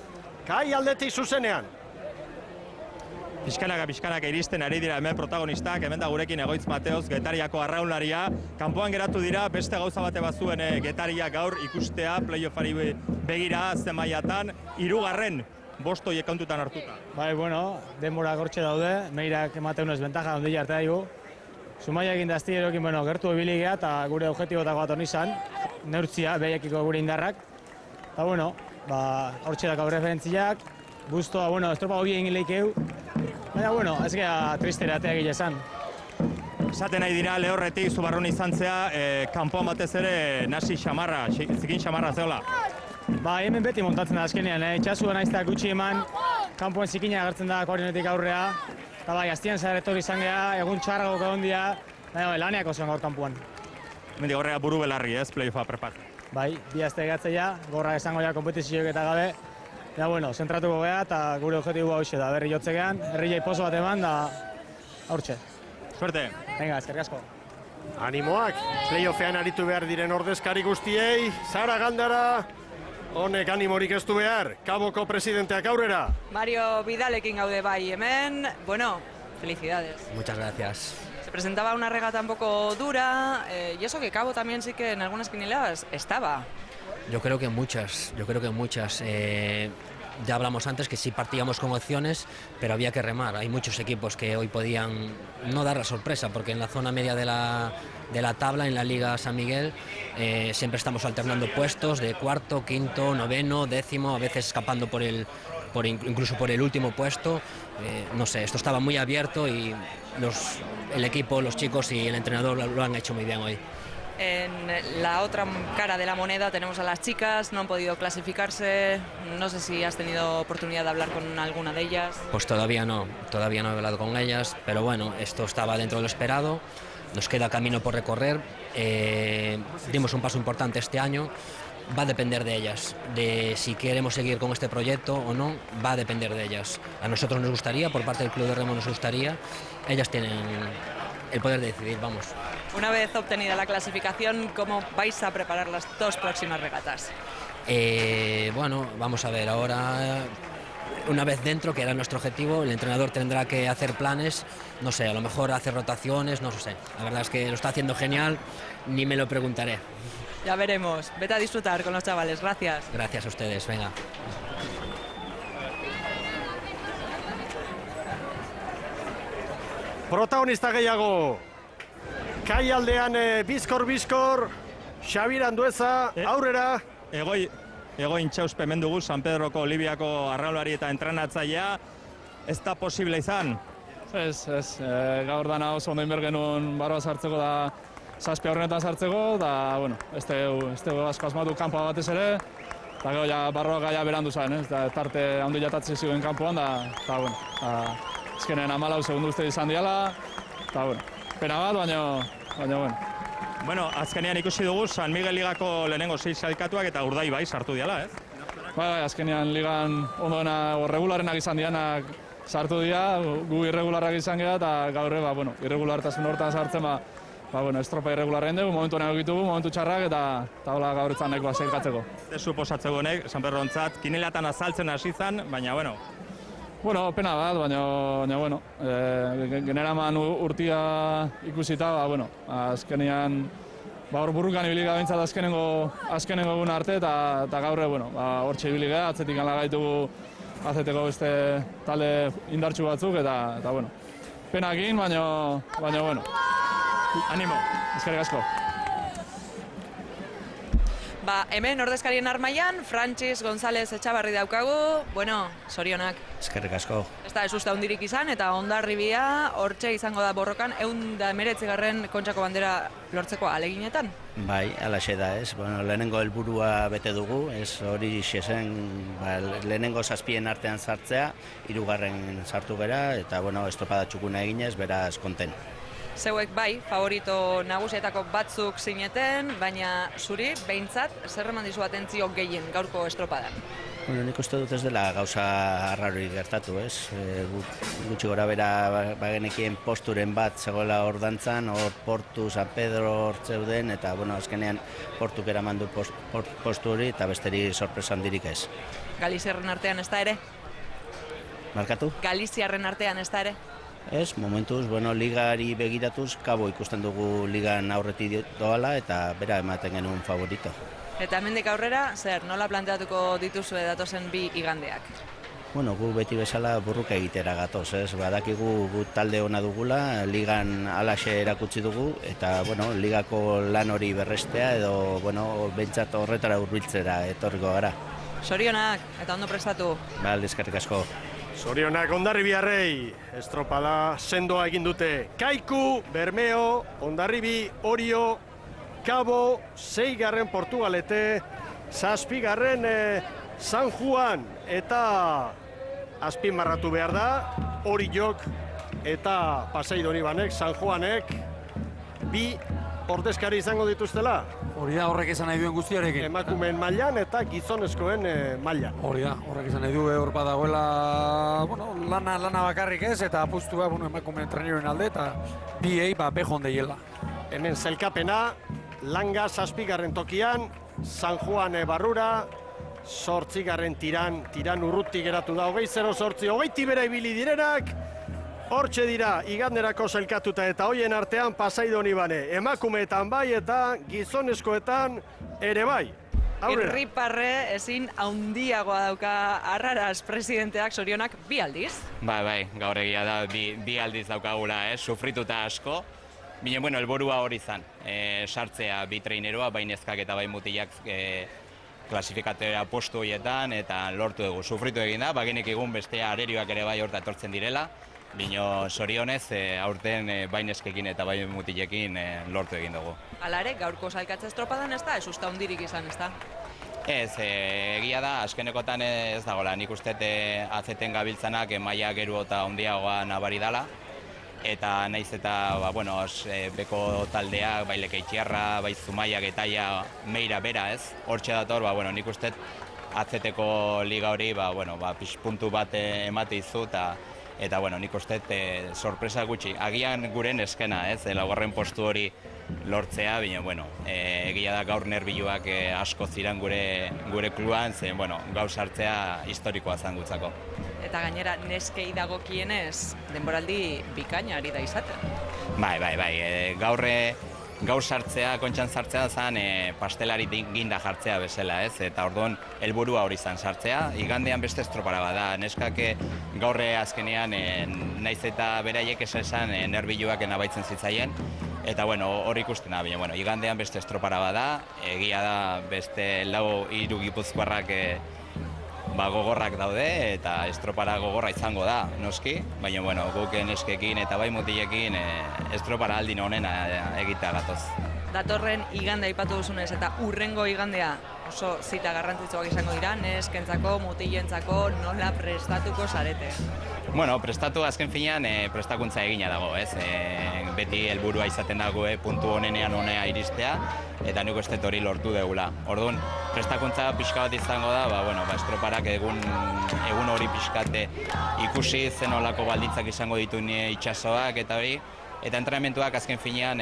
Kai aldetik zuzenean. Pixkanaka iristen ari dira hemen protagonistak, hemen da gurekin Egoitz Mateoz, Getariako arraunlaria. Kanpoan geratu dira, beste gauza bate bazuen Getaria gaur ikustea, playoffari begira zen mailatan, 3. bostoiek kontutan hartuta. Bai, bueno, denbora gortxe daude, Meirak ematen unez bentaja ondila arte daigu. Zumaia egin daztilerokin, gertu ebiligea eta gure objektibotako bat honi izan, neurtzia, behiekiko gure indarrak. Eta, hortxe dako referentziak, guztoa, estropa hobi egin leikeu, baina, ez gara tristera atea gile esan. Esaten nahi dira, lehorretik, Zubarrun izan zea, kanpoan batez ere nasi xamarra, zikin xamarra zeola. Hemen beti montatzen da azkenean, itxasua naizta gutxi eman, kanpoan zikina agertzen da koordinatik aurrea, eta aztian zaretor izan geha, egun txarrago egondia, laneako zen gaur kanpoan. Mendik horrega buru belarri, ez, playoffa prepat. Bi azte egatzea, gorra esango ja kompetizioak eta gabe, zentratuko geha eta gure objektiboa hoxe da, berri jotzegean, herri pozo bat eman da haurtxe. Suerte! Venga, eskerrik asko. Animoak, playoffean aritu behar diren ordezkari guztiei, Zara Galdara, honek animorik ez du behar, Kaboko presidenteak aurrera. Mario Vidalekin gaude bai hemen, felicidades. Muchas gracias. Se presentaba una regata un poco dura, y eso que Cabo también sí que en algunas quinielas estaba. Yo creo que muchas. Ya hablamos antes que sí partíamos con opciones, pero había que remar. Hay muchos equipos que hoy podían no dar la sorpresa, porque en la zona media de la tabla, en la Liga San Miguel, siempre estamos alternando puestos de cuarto, quinto, noveno, décimo, a veces escapando incluso por el último puesto. No sé, esto estaba muy abierto y el equipo, los chicos y el entrenador lo han hecho muy bien hoy. En la otra cara de la moneda tenemos a las chicas, no han podido clasificarse, no sé si has tenido oportunidad de hablar con alguna de ellas. Pues todavía no he hablado con ellas, pero esto estaba dentro de lo esperado, nos queda camino por recorrer, dimos un paso importante este año, va a depender de ellas, de si queremos seguir con este proyecto o no, va a depender de ellas. A nosotros nos gustaría, por parte del Club de Remo nos gustaría, ellas tienen el poder de decidir, vamos. Una vez obtenida la clasificación, ¿cómo vais a preparar las dos próximas regatas? Vamos a ver, ahora, una vez dentro, que era nuestro objetivo, el entrenador tendrá que hacer planes, no sé, a lo mejor hacer rotaciones, no sé. La verdad es que lo está haciendo genial, ni me lo preguntaré. Ya veremos, vete a disfrutar con los chavales, gracias. Gracias a ustedes, venga. Protagonista gehiago, Kaialdean bizkor, Xabir Andueza, aurrera. Egoin Txauspe mendugu, San Pedroko Olibiako arraulari eta entrenatzailea, ez da posible izan? Ez, gaur dana oso ondo inber genuen barroa sartzeko da zazpi aurrenetan sartzeko, da, ez dugu asko asmatu kanpoa batez ere, eta gero ja barroa gaia berandu zen, eta tarte handi jatatzen ziguen kanpoan, da, ezkenen 14 segundu uste izan diala, eta, pena bat, baina, azkenean ikusi dugu San Miguel Ligako lehenengo 6 sailkatuak eta Urdaibai sartu diala, ez? Azkenean ligan ondoena regularenak izan dianak sartu dira, gu irregularrak izan gara, eta gaur irregulartasun hortan sartzen, estropa irregularren dugu, momentu honek egitugu, momentu txarrak, eta hola gaur itzan nahikoa sailkatzeko. Ez suposatzeko honek, San Pedrontzat, kinelatan azaltzen hasi zan, baina, pena bat, baina, generaman urtia ikusita, azkenean, hor burrukan ibili gabintzat azkenengo egun arte, eta gaur, hortxe ibili gara, atzetik gala gaitugu azeteko beste talde indartsu batzuk, eta, penakin, baina, animo. Eskerrik asko. Hemen ordezkarien armaian, Frantxis González Etxabarri daukagu, zorionak. Eskerrik asko. Ez da, ez uste hundirik izan, eta Hondarribia hortxe izango da borrokan, 119. Kontxako bandera lortzeko aleginetan. Bai, alaxe da ez. Lehenengo helburua bete dugu, ez hori xesen, lehenengo zazpien artean sartzea, 3. sartu bera, eta estropada txukuna eginez, beraz konten. Zeuek bai, favorito nagusietako batzuk zineten, baina zuri, behintzat, zer eman dizu atentzio gehien gaurko estropadan? Nik uste dut ez dela gauza arrarorik gertatu, ez? Gutxi gora bera bagenekien posturen bat zegoela hor dantzan, hor Portu, San Pedro hor zeuden, eta azkenean Portuk eraman du postu hori, eta besteri sorpresa handirik ez. Galiziarren artean ez da ere? Markatu? Galiziarren artean ez da ere? Ez, momentuz, ligari begiratuz, Kabo ikusten dugu ligan aurretik doala eta bera ematen genuen favorito. Eta hemendik aurrera, zer, nola planteatuko dituzue datozen 2 igandeak? Bueno, gu beti bezala burruka egitera gatoz, ez? Badakigu gu talde ona dugula, ligan alaxe erakutsi dugu, eta, bueno, ligako lan hori berrestea edo, bueno, bentsat horretara hurbiltzera etorriko gara. Sorionak, eta ondo prestatu. Eskerrik asko. Sorionak Hondarribiarrei, estropada sendoa egin dute. Kaiku, Bermeo, Hondarribi, Orio, Cabo, 6. Portugalete, 7. San Juan, eta azpimarratu behar da, Oriok eta Pasai Donibanek, San Juanek, 2 ordezkari izango dituztela. Hori da, horrek esan nahi duen guztiarekin. Emakumeen mailan eta gizonezkoen mailan. Hori da, horrek esan nahi du, hor badagoela, bueno, lana bakarrik ez, eta apustua, bueno, emakumeen treneroen alde, eta biei, bejon deiela. Hemen zelkapena, Langa 7. tokian, San Juan barrura, 8. tiran urruti geratu da, 20-08, 20 bera ibili direnak, hortxe dira, iganderako zelkatuta eta hoien artean Pasai Donibane, emakumeetan bai eta gizonezkoetan ere bai. Irriparre ezin haundiagoa dauka Arraras presidenteak, Sorionak, 2 aldiz. Bai, gaur egia da, 2 aldiz daukagula, sufrituta asko. Bine, bueno, helburua hori izan, sartzea 2 traineroa, bai neskak eta bai mutilak klasifikatera postu horietan, eta lortu dugu. Sufritu egin da, baginek egun bestea arerioak ere bai horta etortzen direla, bino sorionez, aurten bai neskekin eta bai mutilekin lortu egin dugu. Hala ere, gaurko sailkatze estropadan ez da, ez usta hundirik izan, ez da? Ez, egia da, azkenekotan ez dagoela, nik uste atzeten gabiltzanak maila gero eta hundiagoa nabari dala, eta naiz eta, beko taldeak, bai Lekeitxiarra, bai Zumaia, Getaia, Meira bera, ez? Hortxe dator, nik uste atzeteko liga hori, puntu bat emate izu, eta, nik uste sorpresa gutxi. Agian guren eskena, ez? Laugarren postu hori lortzea, bine, egia da gaur nerbiluak asko ziren gure kluban, zen, gaur sartzea historikoa zen gutzako. Eta gainera, neskei dagokienez, denboraldi bikaina ari da izaten. Bai, gaur sartzea, kontxan sartzea zen pastelari ginda jartzea bezala, ez? Eta orduan, helburua hori zen sartzea, igandean beste estropara bada. Neskak gaurre azkenean, naiz eta beraiek esan nerbiluak nabaitzen zitzaien, eta hor ikusten da, igandean beste estropara bada, egia da beste 3 gipuzkoarrak gogorrak daude, eta estropara gogorra izango da, noski, baina guk neskekin eta bai mutilekin estropara aldin honena egitea gatoz. Datorren igande aipatu duzunez eta urrengo igandea oso zita garrantzitsuak izango dira, neskentzako, mutilentzako, nola prestatuko zarete? Prestatu azken finean prestakuntza egina dago, ez? Beti helburua izaten dago puntu honenean honea iristea, eta nik uste hori lortu degula. Orduan, prestakuntza pixka bat izango da, estroparak egun hori pixkate ikusi zenolako baldintzak izango dituen itxasoak eta hori, eta entrenamentuak azken finean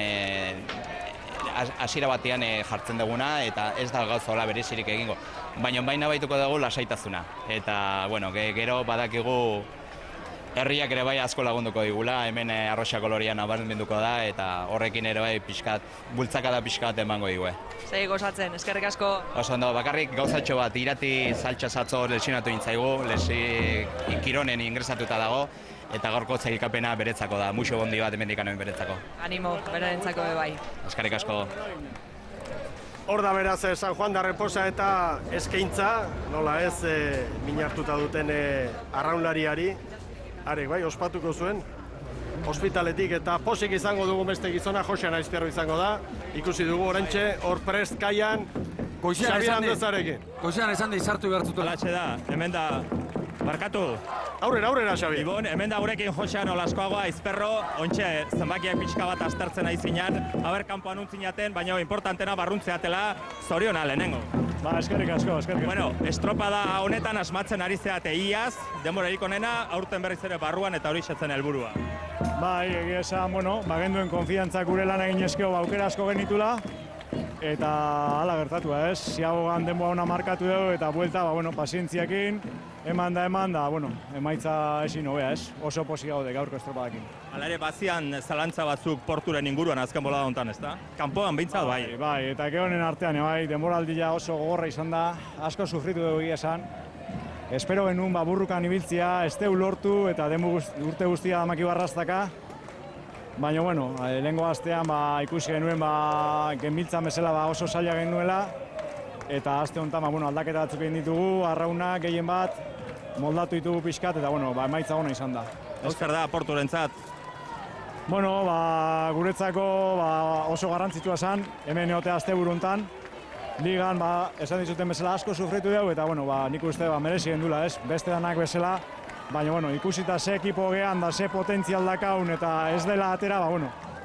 hasiera batean jartzen duguna, eta ez da gauza hola berezirik egingo. Baina baituko dugu lasaitasuna, eta gero badakigu herriak ere bai asko lagunduko digula, hemen arroxa koloria nabarmenduko da, eta horrekin ere bai bultzakada pixkat emango digue. Segi gozatzen, eskerrik asko. Oso ondo, bakarrik gauzatxo bat, Irati Saltxa Zatzo lesionatu nintzaigu, Kironen ingresatuta dago, eta gaurko zailkapena beretzako da, muxo bondi bat hemendik anoen beretzako. Animo, berarentzako bai. Eskerrik asko. Hor da beraz San Juan da Reposa eta eskaintza, nola ez min hartuta duten arraunlariari, arek bai, ospatuko zuen, ospitaletik eta posik izango dugu beste gizona, Josean Aizpierro izango da, ikusi dugu orantxe, hor prest kaian, Xabier Andezarekin. Goizean esan da izartu behartutu. Alatxe da, hemen da, barkatu. Aurrera, Xabier. Ibon, hemen da gurekin Josean olaskoagoa Aizperro, ontxe zenbakiak pixka bat aztertzen nahi zinan, haber kanpoan untzinaten, baina importantena barruntzeatela zoriona lehenengo. Eskerrik asko. Estropada honetan asmatzen ari zeate iaz, denborarik onena, aurten berriz ere barruan eta hori xetzen helburua. Egia esan, genduen konfiantzak gure lan egin eskeo aukera asko genitula, eta hala gertatu, ez? Ziagogan denboa ona markatu dugu, eta buelta, pazientziakin, eman da, emaitza ezin hobea, ez? Oso posi gaude gaurko estropadakin. Hala ere, bazian zalantza batzuk porturen inguruan azken bolada honetan, ez da? Kanpoan behintzat bai. Bai, eta gehonen artean, denboraldia oso gogorra izan da, asko sufritu dugu egia esan, espero genuen burrukan ibiltzia, ez teu lortu eta urte guztia damaki barraztaka. Baina, bueno, lehengo astean ikusi genuen genbiltzan bezala oso zaila genuela. Eta aste honetan aldaketa batzuk egin ditugu, arraunak gehien bat, moldatu ditugu pixkat, eta emaitza ona izan da. Zer da Porturentzat? Bueno, guretzako oso garrantzitsua zen, hemen egotea asteburu honetan. Ligan, esan dizuten bezala asko sufritu dugu, eta nik uste merezi gendula, ez? Beste danak bezala, baina ikusita ze ekipo gehan da ze potentzial dakaun eta ez dela atera,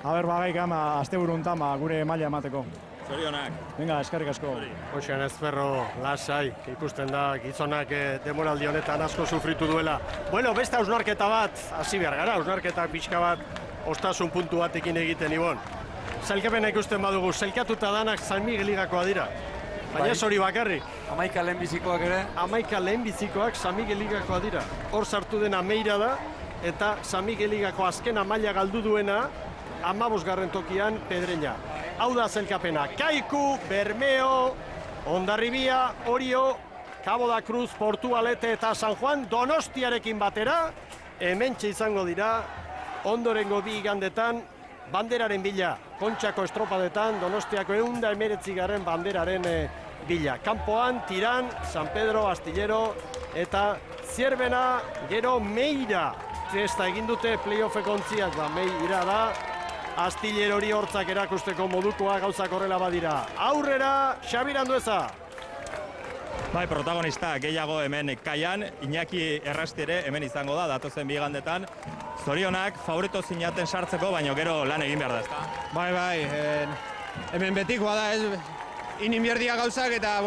gaikan asteburu honetan gure maila emateko. Zorionak. Venga, eskerrik asko. Oxean Ezperro, lasai, ikusten da gizonak denboraldi honetan asko sufritu duela. Bueno, beste hausnarketa bat, hasi behar gara, hausnarketa pixka bat, ostasun puntu batekin egiten, Ibon. Zailkapena ikusten badugu, zailkatuta danak San Migueligakoa dira. Baina ez hori bakarrik. 11 lehenbizikoak ere. 11 lehenbizikoak San Migueligakoa dira. Hor sartu dena Meira da, eta San Migueligako azkena maila galdu duena, 15. tokian Pedreña. Hau da zailkapena. Kaiku, Bermeo, Hondarribia, Orio, Cabo da Cruz, Portugalete eta San Juan Donostiarekin batera. Hementxe izango dira, ondorengo bi igandetan, banderaren bila. Kontxako estropadetan, Donostiako 119. banderaren bila. Kanpoan, Tiran, San Pedro, Astillero eta Zierbena, gero Meira. Festa egin dute playoffeko ontziak, Meira da. Astillero hori hortzak erakusteko modukoa gauzak horrela badira. Aurrera, Xabir Andueza. Bai, protagonista gehiago hemen kaian, Iñaki Errasti ere hemen izango da, datozen bigandetan. Zorionak, favorito zinaten sartzeko, baina gero lan egin behar da, ezta? Bai, hemen betikoa da, ez? Ininbierdia gauzak eta,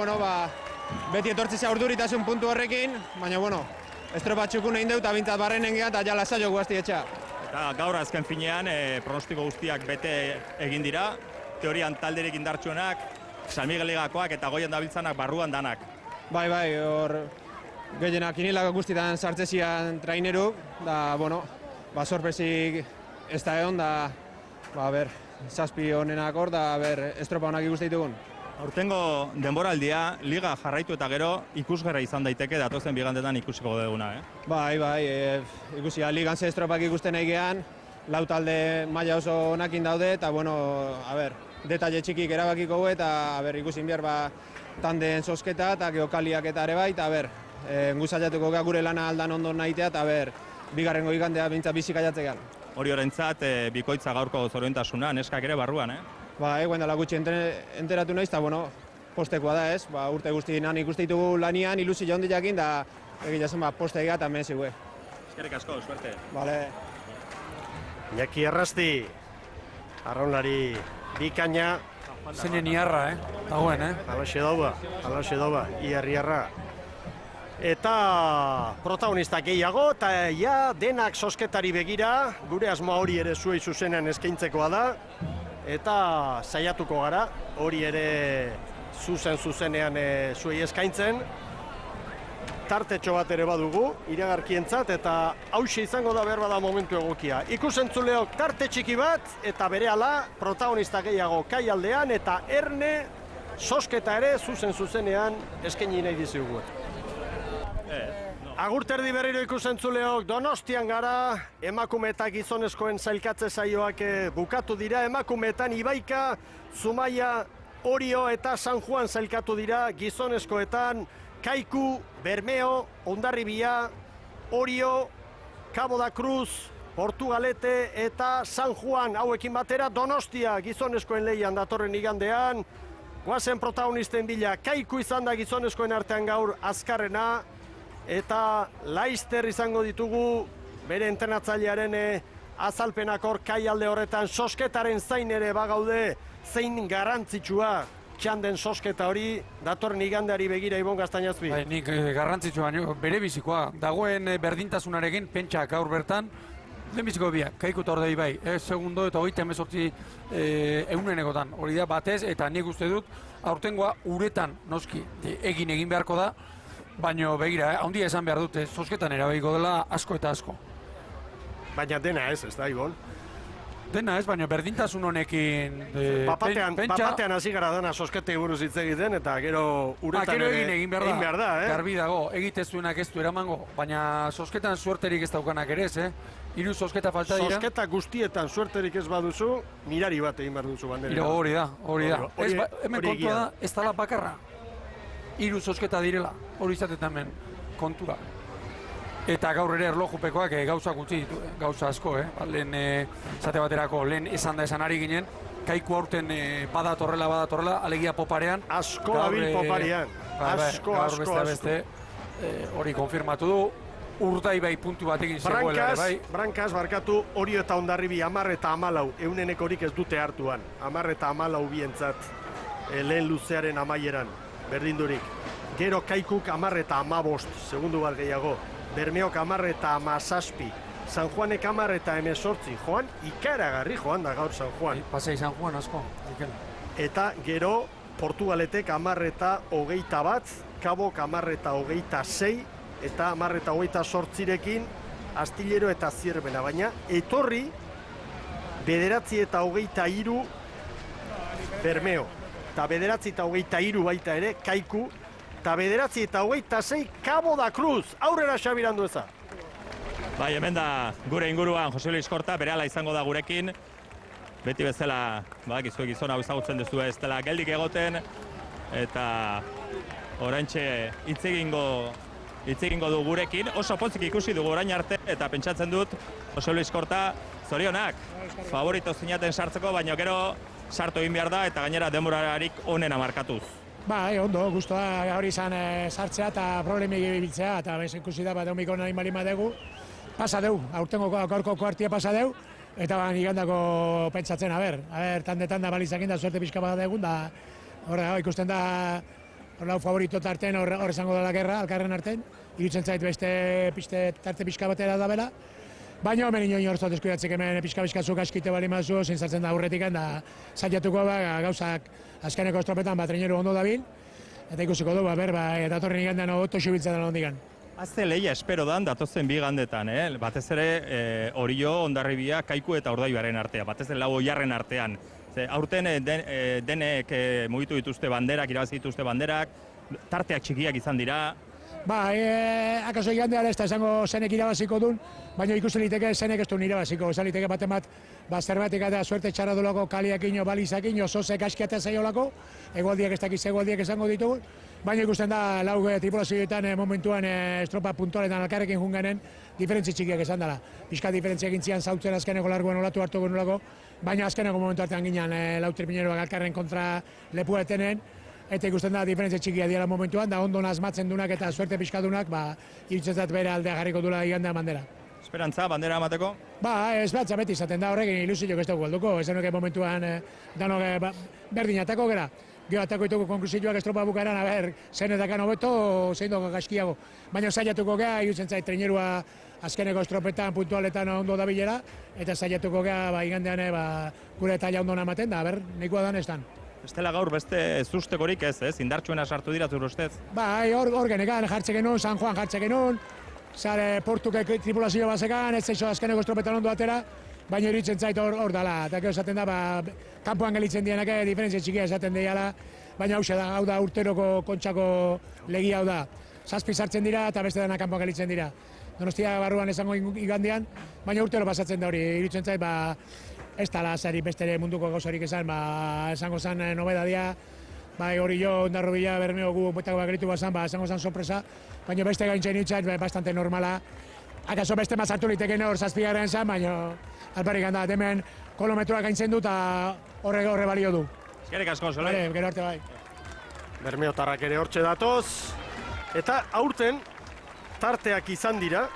beti etortzizea urduritasun puntu horrekin, baina, estropatxukun egin dut, eta bintzat barrenen gehan, eta jala zailo guazti etxea. Eta gaur azken finean, pronostiko guztiak bete egin dira, teorian talderik indartsuenak, San Migueligakoak eta goien dabiltzanak barruan danak. Bai, hor gehienak inilako guztietan sartzezian traineruk, da, sorpresik ez da egon, da, zazpi honenak hor, da, estropa honak ikuste ditugun. Aurtengo denboraldia, liga jarraitu eta gero ikusgarra izan daiteke datozen bigandetan ikusiko duguna, Bai, ikusi, ligan ze estropak ikusten nahi gehan, lau talde maila oso onakin daude, eta, detalle txikik erabakiko gu, eta, ikusin behar, tanden sosketa, eta geokaliak eta ere bai, eta, guzaiatuko gure lana aldan ondo nahitea, eta, bigarrengo igandea bintza bizik aiatzean. Hori horrentzat, bikoitza gaurko zoriontasuna, neskak ere barruan, Guen dela gutxi enteratu nahiz, eta, postekoa da, ez? Urte guztienan ikuste ditugu lanian, ilusio hondi jakin, da egia zen, poste egia eta menezi gue. Eskerrik asko, suerte. Vale. Iñaki Errasti, arraunlari bikaina. Zeinen iarra, dagoen, Alaxe dauba, iarra. Eta protagonista gehiago, eta denak sosketari begira, gure asmoa hori ere zuei zuzenean eskaintzekoa da, eta saiatuko gara, hori ere zuzenean zuei eskaintzen. Tartetxo bat ere badugu, iragarkientzat, eta hauxe izango da behar bada momentu egokia. Ikusentzuleok tarte txiki bat, eta berehala protagonista gehiago kai aldean, eta erne sosketa ere zuzenean eskaini nahi dizugu. Agurterdi berriro ikusentzuleok, Donostian gara, emakume eta gizonezkoen zailkatze saioak bukatu dira, emakumeetan Ibaika, Zumaia, Orio eta San Juan zailkatu dira, gizonezkoetan Kaiku, Bermeo, Hondarribia, Orio, Cabo da Cruz, Portugalete eta San Juan hauekin batera Donostia gizonezkoen lehian datorren igandean. Goazen protagonisten bila, Kaiku izan da gizonezkoen artean gaur azkarrena, eta Laister izango ditugu bere entrenatzailearen azalpenak hor kai alde horretan. Sosketaren zain ere bagaude, zein garrantzitsua txanden sosketa hori datorren igandeari begira, Ibon Gaztainazpi. Nik garrantzitsua, bere bizikoa, dagoen berdintasunarekin pentsa gaur bertan, lehenbiziko biak, Kaiku eta Ordei bai, segundo eta 38 eunenekotan, hori da batez, eta nik uste dut, aurtengoa uretan noski egin beharko da, baina begira, handia esan behar dute, zosketan erabiko dela asko eta asko. Baina dena ez da, Ibon? Dena ez, baina berdintasun honekin... Papatean hasi gara dana sosketei buruz hitz egiten, eta gero uretan egin behar da. eh? Garbi dago, egitezuenak ez du eramango, baina sosketan suerterik ez daukanak ere ez, eh? 3 sosketa falta dira. Sosketa guztietan suerterik ez baduzu, mirari bat egin behar duzu bandera. Hori da. Hemen kontua da, ez dala bakarra. 3 sosketa direla, hori izatetan hemen kontura. Eta gaur ere erlojupekoak gauza gutxi ditu, gauza asko, lehen zate baterako, lehen esan ari ginen, Kaiku aurten badatorrela, alegia poparean. Asko abil poparean, asko. Beste, hori konfirmatu du, Urdaibai puntu batekin zegoela ere, bai. Brankaz, barkatu, Orio eta Hondarribi 10 eta 14, eunenek horik ez dute hartuan, 10 eta 14 bientzat, lehen luzearen amaieran, berdindurik. Gero Kaikuk 10 eta 15, segundu bat gehiago. Bermeok 10 eta 17, San Juanek 10 eta 18, Joan ikaragarri joan da gaur San Juan. Pasei San Juan asko. Eta gero Portugaletek 10 eta 21, Kabok 10 eta 26, eta 10 eta 28rekin Astillero eta Zierbena, baina etorri 9 eta 23 Bermeo, eta 9 eta 23 baita ere Kaiku, eta 9 eta 26 Cabo da Cruz, aurrera Xabirandu eza. Bai, hemen da gure inguruan Jose Luis Korta, berehala izango da gurekin. Beti bezala, badakizu gizona hau ezagutzen duzu ez dela geldik egoten, eta oraintxe hitz egingo du gurekin. Oso pozik ikusi dugu orain arte, eta pentsatzen dut Jose Luis Korta zorionak favorito zinaten sartzeko, baina gero sartu egin behar da, eta gainera denborarik onena markatuz. Bai, ondo, guztua hori izan sartzea eta problemik ibiltzea, eta bez ikusi da, bat eumiko nahi malima dugu. Pasa deu, aurtengo gaurko kuartia pasa deu, eta igandako pentsatzen, tandetan da balizakin da suerte pixka bat egun, da ikusten da hor favorito tarten hor esango dela gerra, alkarren arten, irutzen zait beste tarte pixka batera da bela, baina hemen inoin horzot eskudatzek hemen pixka-pixkazuk askite bali mazu, zintzartzen da aurretik da zaiatuko gauzak azkeneko estropetan traineru ondo dabil, eta ikusiko du, datorren igandean oto xubiltzen dela ondigan. Azte lehia espero dan datozen bi gandetan, batez ere Orio, Hondarribia, Kaiku eta Ordaibaren artean, batez ere lau oiarren artean. Aurten denek mugitu dituzte banderak, irabazi dituzte banderak, tarteak txikiak izan dira. Akaso igandean ez da esango zenek irabaziko duen, baina ikusten liteke zenek ez duen irabaziko. Esan liteke baten bat, zerbatik eta suerte txarra dulako, kaliak ino, balizak ino, sozek askiatea zaiolako, egualdiak ez dakiz egualdiak esango ditugu, baina ikusten da lau tripulazioetan momentuan estropa puntualetan alkarrekin jungenen, diferentzi txikiak esan dela. Piskat diferentziak intzian zautzen azkeneko larguan olatu hartu genulako, baina azkeneko momentu artean ginen lau tripineroak alkarren kontra lepua etenen, eta ikusten da diferentzia txikia diela momentuan, da ondo nazmatzen dunak eta suerte pixkadunak, irutzezat bere aldea jarriko dula igandea bandera. Esperantza, bandera amateko? Esperantza beti izaten da horrekin ilusiok ez dugu galduko, esan nuke momentuan danok berdin atako gara. Gero atako ditugu konklusioak estropa bukaeran, zenetakan hobeto, zein dugu gaizkiago. Baina saiatuko gara, irutzen zait trainerua azkeneko estropetan, puntualetan ondo dabilera, eta saiatuko gara igandean gure talla ondo namaten da, nahikoa dan ez dan. Estela gaur beste zustekorik ez, indartsuena sartu dira zure ustez? Hor genekan jartze genuen, San Juan jartze genuen, Portuke tripulazio bazekan, ez zaizo azkeneko estropetan ondo atera, baina iruditzen zait hor dala, eta gero esaten da, kanpoan gelitzen dienak, diferentzia txikia esaten deiala, baina hau da urteroko kontxako legia hau da. Zazpi sartzen dira eta beste dena kanpoan gelitzen dira. Donostia barruan esango igandean, baina urtero pasatzen da hori, iruditzen zait, ez dala azari beste munduko gauzarik esango zen nobedadia, hori jo, Hondarribia, Bermeo gu betako gelitu bazan, esango zen sorpresa, baina beste gaintzen itzait, bastante normala. Akaso beste mazartu liteken hor zazpigaren zen, baina alparik handa, hemen kilometroak gaintzen du eta horre balio du. Eskerrik asko, Solai. Gero arte bai. Bermeotarrak ere hortxe datoz, eta aurten tarteak izan dira,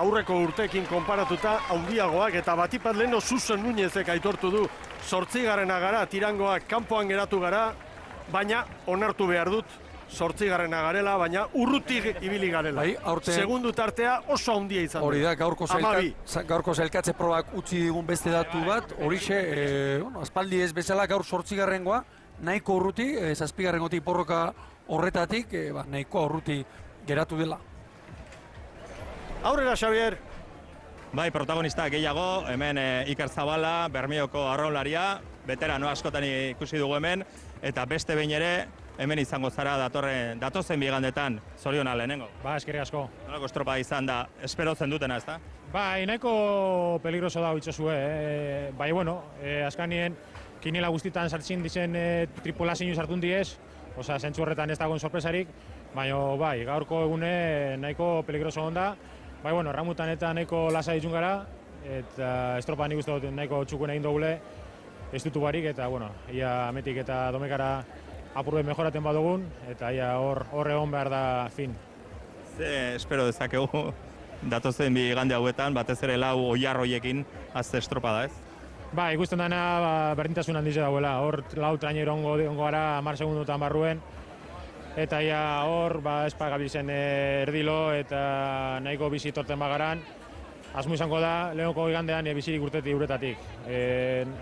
aurreko urteekin konparatuta handiagoak, eta batipat leheno Suso Núñezek aitortu du 8garrena gara, tirangoak kanpoan geratu gara, baina onartu behar dut 8garrena garela, baina urrutik ibili garela. Segundu tartea oso handia izan da. Hori da, gaurko zailkatze probak utzi digun beste datu bat, horixe, aspaldi ez bezala gaur 8garrengoa, nahiko urruti, 7garrengotik porroka horretatik, nahiko urruti geratu dela. Aurrera, Xavier! Bai, protagonista gehiago, hemen Iker Zabala, Bermeoko arraunlaria, veterano askotan ikusi dugu hemen, eta beste behin ere, hemen izango zara datozen bigandetan, zoriona lehenengo. Ba, eskerrik asko. Nolako estropa izan da, espero zendutena, ezta? Bai, nahiko peligroso da itxosue, bai, bueno, azkanien kinela guztitan sartzin dizen tripulazio sartun diez, osea, zentzu horretan ez dagoen sorpresarik, baina bai, gaurko egune nahiko peligroso onda, bai, bueno, ramutan eta nahiko lasa ditun gara, eta estropa nik uste dut nahiko txukuen egin dugule, ez dutu barik, eta, bueno, ia Ametik eta Domekara apurbe mejoraten badugun, eta ia hor egon behar da fin. Ze espero dezakegu datozen bi igande hauetan, batez ere lau oiarroiekin azte estropada, ez? Ba, ikusten dana berdintasun handize dauela, hor lau trainero ongo gara 10 segundotan barruen, eta ia hor, espa gabiltzen erdilo eta nahiko bizi torten bagaran, asmo izango da, lehenoko igandean bizirik urtetatik.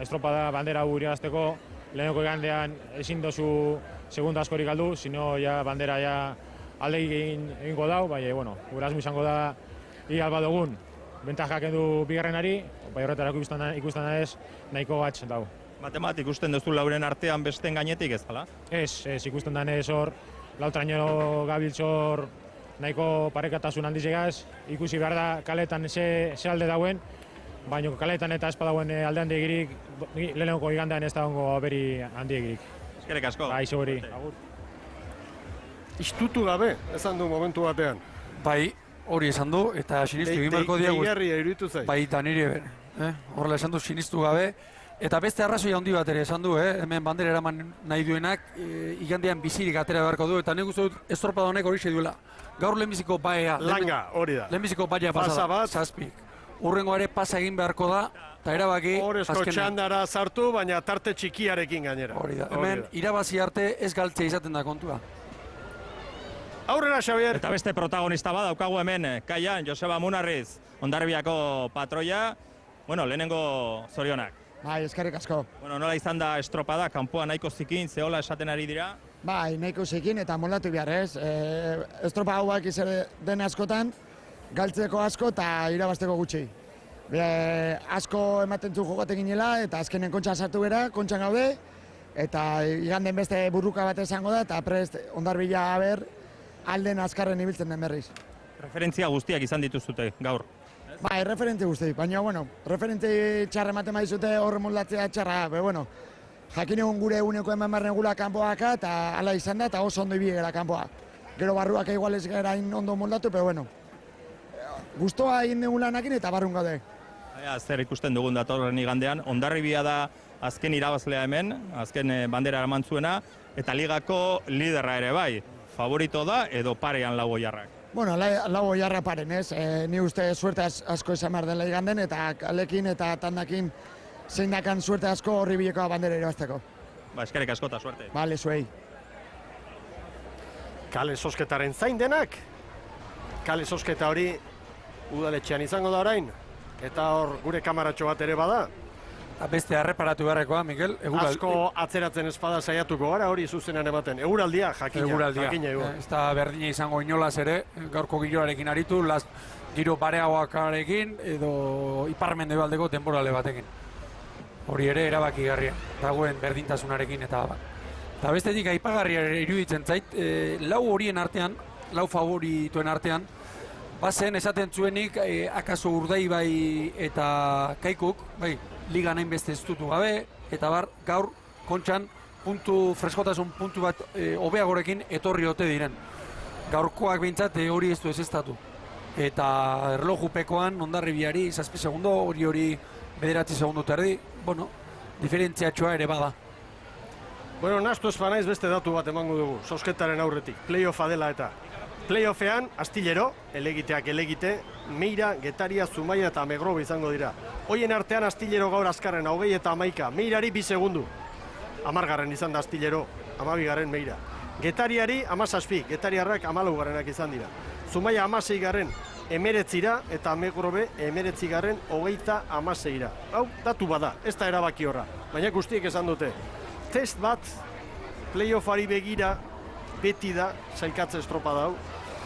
Estropada bandera hau irabazteko, lehenoko igandean ezin dozu segunda askorik galdu, sino ja bandera ja alde egingo dau, bai, bueno, gure asmo izango da igal badugun, bentajak edu bigarrenari, bai horretarako ikusten da ez, nahiko gatz dau. Matemat ikusten duzu lauren artean besten gainetik ez dala? Ez, ikusten da ez hor, lau traino gabiltzor nahiko parekatasun handizegaz, ikusi behar da kaletan ze alde dauen, baina kaletan eta espa dauen alde handiegirik, lehenoko igandean ez da ongo beri handiegirik. Eskerrik asko. Bai, zogeri. Istutu gabe, esan du momentu batean. Bai, hori esan du, eta sinistu egin beharko diagu. Deigarria iruditu zait. Bai, eta nire bere. Horrela esan du sinistu gabe. Eta beste arrazoia handi bat ere esan du, hemen bandera eraman nahi duenak, igandean bizirik atera beharko du, eta nik uste dut estropada honek hori duela. Gaur lehenbiziko baea. Langa, hori da. Lehenbiziko baea pasada, zazpik. Urrengo ere pasa egin beharko da, eta erabaki Horrezko txandara sartu, baina tarte txikiarekin gainera. Hori da, hemen irabazi arte ez galtzea izaten da kontua. Aurrera, Xavier! Eta beste protagonista bat daukagu hemen, Kaian, Joseba Munarriz, Hondarribiako patroia, bueno, lehenengo zorionak. Bai, eskerrik asko. Bueno, nola izan da estropada, kanpoa nahiko zikin, zehola esaten ari dira? Bai, nahiko zikin eta moldatu behar ez. Estropa hauak izan den askotan, galtzeko asko eta irabazteko gutxi. Asko ematen zu jokote ginela eta azkenen kontxan sartu bera, kontxan gaude, eta iganden beste burruka bat izango da, eta prest Hondarbila haber alden azkarren ibiltzen den berriz. Referentzia guztiak izan dituzute gaur. Bai, referente guzti, baina, bueno, referente txarra ematen maizute horre moldatzea txarra, bueno, jakin egun gure eguneko eman barren gula kanpoaka, eta ala izan da, eta oso ondo ibile gara kanpoa. Gero barruak igual ez gara ondo moldatu, pero bueno, guztoa egin dugu lanakin eta barrun gaude. Zer ikusten dugun datorren igandean, Hondarribia da azken irabazlea hemen, azken bandera eraman zuena, eta ligako liderra ere bai, favorito da edo parean lau oiarrak. Bueno, lau oiarra paren, ez? Ni uste suerte asko izan behar dela iganden, eta kalekin eta tandakin zein dakan suerte asko horri bileko bandera irabazteko. Ba, eskerrik asko eta suerte. Bale, zuei. Kale sosketaren zain denak. Kale sosketa hori udaletxean izango da orain. Eta hor gure kamaratxo bat ere bada. Beste harreparatu beharrekoa, Mikel. Asko atzeratzen espada saiatuko gara hori zuzenean ematen. Eguraldia, jakina. Ez da berdina izango inolaz ere, gaurko giroarekin aritu, giro bareagoakarekin edo iparmende baldeko temporale batekin. Hori ere erabakigarria, dagoen berdintasunarekin eta bat. Eta bestetik aipagarria iruditzen zait, lau horien artean, lau favorituen artean, bazen esaten zuenik akaso Urdaibai eta Kaikuk, bai, liga nahin beste estutu gabe, eta gaur kontxan freskotasun puntu bat hobeagorekin etorri ote diren. Gaurkoak behintzat hori ez du ezestatu. Eta erlojupekoan Hondarribiari 7 segundo, hori 9 segundo terdi, bueno, diferentziatxoa ere bada. Bueno, nastu ez banaiz beste datu bat emango dugu, sosketaren aurretik, playoffa dela eta. Playoffean, astillero, elegiteak elegite, Meira, Getaria, Zumaia eta Megrobe izango dira. Hoien artean astillero gaur azkarren 20 eta 11, Meirari 2 segundu. 10garren izan da astillero, 12garren Meira. Getariari 17, Getariarrak 14garrenak izan dira. Zumaia 16garren 19ra eta Megrobe 19garren 26ra. Hau, datu bada, ez da erabaki horra. Baina guztiek esan dute. Test bat, playoffari begira, beti da, sailkatze estropa dau.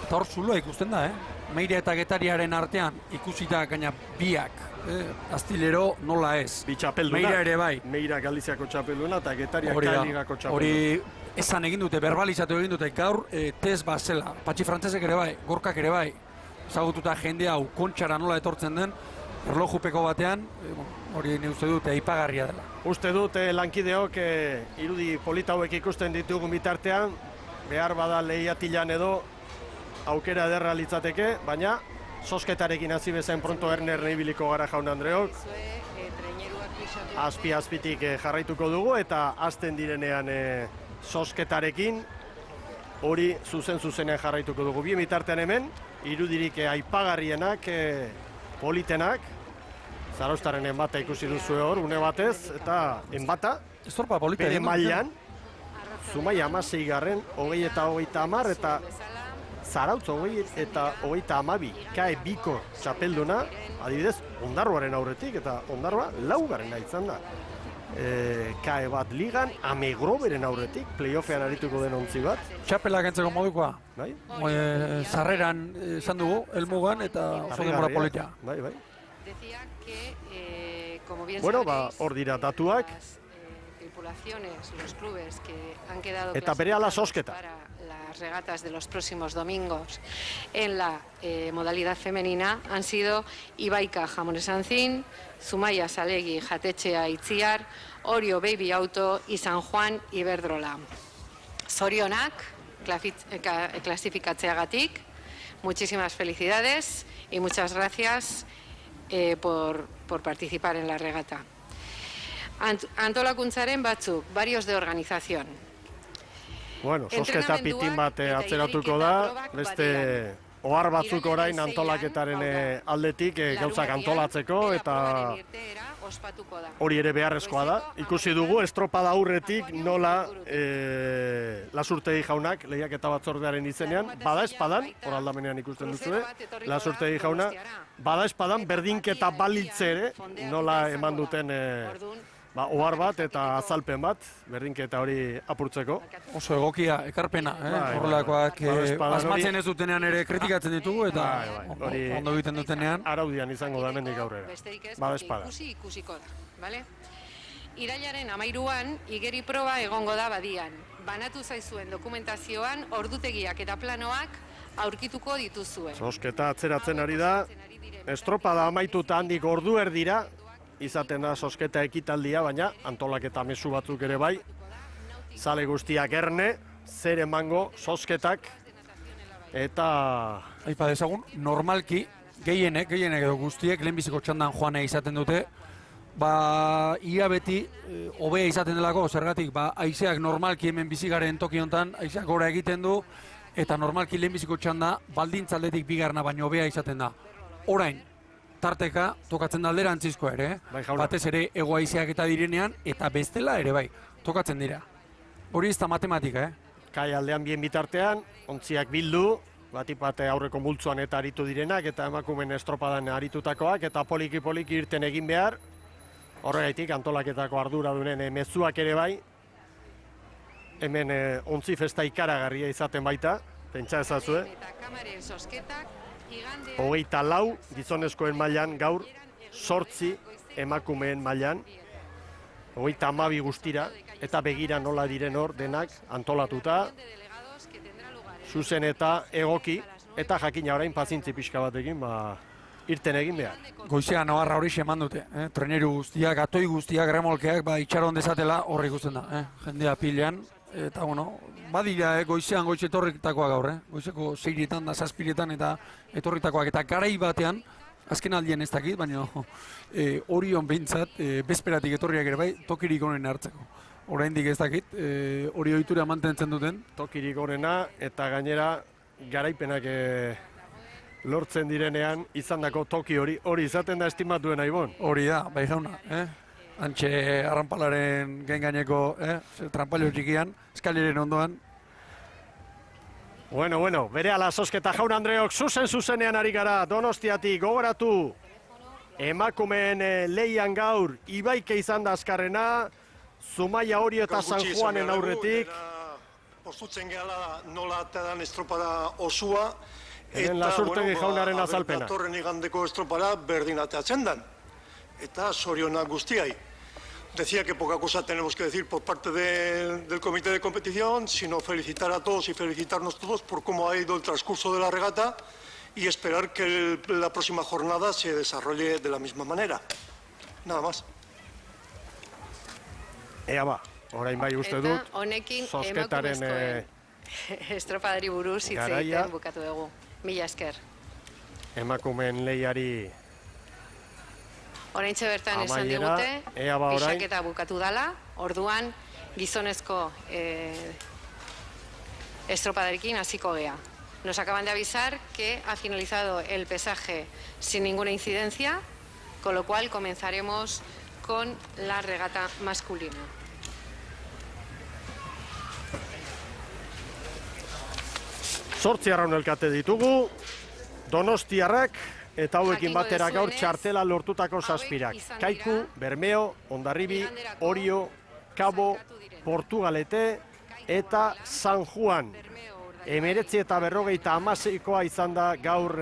Eta hor zuloa ikusten da, Meira eta Getariaren artean ikusita gaina biak, Astilero nola ez. Bi txapeldunak. Meira ere bai. Meira Galiziako txapelduna eta Getaria Ligako txapelduna. Hori esan egin dute, verbalizatu egin dute, gaur tez bazela. Patxi frantzesek ere bai, gorkak ere bai. Zagututa jende hau kontxara nola etortzen den, erlojupeko batean, hori ni uste dute aipagarria dela. Uste dut lankideok irudi polita hauek ikusten ditugun bitartean, behar bada lehiatilan edo aukera ederra litzateke, baina sosketarekin hasi bezain pronto Erner ibiliko gara Jaun Andreok. Azpitik jarraituko dugu eta hasten direnean sosketarekin hori zuzenean jarraituko dugu. Bien bitartean hemen, irudirik aipagarrienak, politenak, Zarauztaren enbata ikusi duzu hor, une batez, eta enbata, bere mailan, Zumaia 16garren, 20 eta 30, eta Zarautz 20 eta 32, kae biko txapelduna, adibidez, Ondarroaren aurretik, eta Ondarroa 4. izan da. Kae bat ligan, Amegroberen aurretik, playoffean arituko den ontzi bat. Txapelak entzeko modukoa. Bai? Sarreran esan dugu, helmugan, eta oso denbora politia. Bai. Bueno, hor dira datuak. Los clubes que han quedado eta berehala sosketa. Para las regatas de los próximos domingos en la modalidad femenina han sido Ibaika Jamones Ancín, Zumaia Salegi Jatetxea Itziar, Orio Baby Auto y San Juan Iberdrola. Zorionak klasifikatzeagatik, muchísimas felicidades y muchas gracias por participar en la regata. Antolakuntzaren batzuk, varios de organización. Bueno, sosketa pitin bat atzeratuko da, beste ohar batzuk orain antolaketaren aldetik gauzak antolatzeko, eta hori ere beharrezkoa da. Ikusi dugu, estropada aurretik nola Lasurtegi jaunak, lehiaketa batzordearen izenean, bada espadan, hor aldamenean ikusten duzue, Lasurtegi jauna, bada espadan berdinketa balitze ere, nola eman duten ohar bat eta azalpen bat, berdinketa hori apurtzeko. Oso egokia, ekarpena, horrelakoak asmatzen ez dutenean ere kritikatzen ditugu, eta ondo egiten dutenean. Araudian izango da hemendik aurrera. Bada espada. Ikusiko da, bale? Irailaren 13an, igeri proba egongo da badian. Banatu zaizuen dokumentazioan, ordutegiak eta planoak aurkituko dituzue. Sosketa atzeratzen ari da, estropada amaituta handik ordu erdira, izaten da sosketa ekitaldia, baina antolaketa mezu batzuk ere bai. Zale guztiak erne, zer emango sosketak, eta... Aipa dezagun, normalki, gehienek edo guztiek, lehenbiziko txandan joane izaten dute, ia beti, hobea izaten delako, zergatik, haizeak normalki hemen bizigaren toki honetan, haizeak gora egiten du, eta normalki lehenbiziko txanda, baldintzaldetik bigarna baino hobea izaten da. Orain, tarteka tokatzen da alderantzizko ere, batez ere hego-haizeak eta direnean, eta bestela ere bai, tokatzen dira. Hori ez da matematika, Kai aldean bien bitartean, ontziak bildu, batipate aurreko multzuan eta aritu direnak, eta emakumen estropadan aritutakoak, eta poliki-poliki irten egin behar, horregaitik antolaketako arduradunen mezuak ere bai, hemen ontzi festa ikaragarria izaten baita, pentsa ezazue. 24 gizonezkoen mailan gaur, 8 emakumeen mailan, 32 guztira, eta begira nola diren hor denak antolatuta, zuzen eta egoki, eta jakina orain pazintzi pixka batekin, irten egin behar. Goizean nabarra hori eman dute, treneru guztiak, atoi guztiak, remolkeak, itxaron dezatela horri ikusten da, jendea pilean, eta bueno, badira goizean goiz etorritakoak gaur, goizeko 6etan da 7etan eta etorritakoak, eta garai batean, azken aldien ez dakit, baina Orion behintzat, bezperatik etorriak ere bai, tokirik honen hartzeko. Oraindik ez dakit, hori ohitura mantentzen duten. Tokirik honena, eta gainera garaipenak lortzen direnean izandako toki hori izaten da estimatuen Aibon. Hori da, bai jauna, Antxe arranpalaren gaineko trampalio txikian, eskaliren ondoan. Bueno, berehala sosketa Jaun Andreok zuzenean ari gara Donostiatik gogoratu. Emakumeen lehian gaur Ibaike izan da azkarrena, Zumaia Orio eta San Juanen aurretik. postutzen gehala nola atadan estropada osua, Hemen Lasurtegi jaunaren azalpena. Datorren igandeko estropara berdin ateatzen dan. Eta zorionak guztiai. Decía que poca cosa tenemos que decir por parte del comité de competición, sino felicitar a todos y felicitarnos todos por cómo ha ido el transcurso de la regata y esperar que la próxima jornada se desarrolle de la misma manera. Nada más. Ea ba, orain bai uste dut, honekin zozketaren estropadari buruz hitz egiten bukatu dugu. Mila esker. Emakumeen lehiari Oraintxe bertan esan digute, pixaketa bukatu dala, orduan gizonezko estropadarekin hasiko gea. Nos acaban de avisar que ha finalizado el pesaje sin ninguna incidencia, con lo cual comenzaremos con la regata masculina. Zortzi arraun elkate ditugu, Donostiarrak, eta hauekin batera gaur txartela lortutako zazpirak. Kaiku, Bermeo, Hondarribi, Orio, Cabo, Portugalete eta San Juan. 19 eta 56koa izan da gaur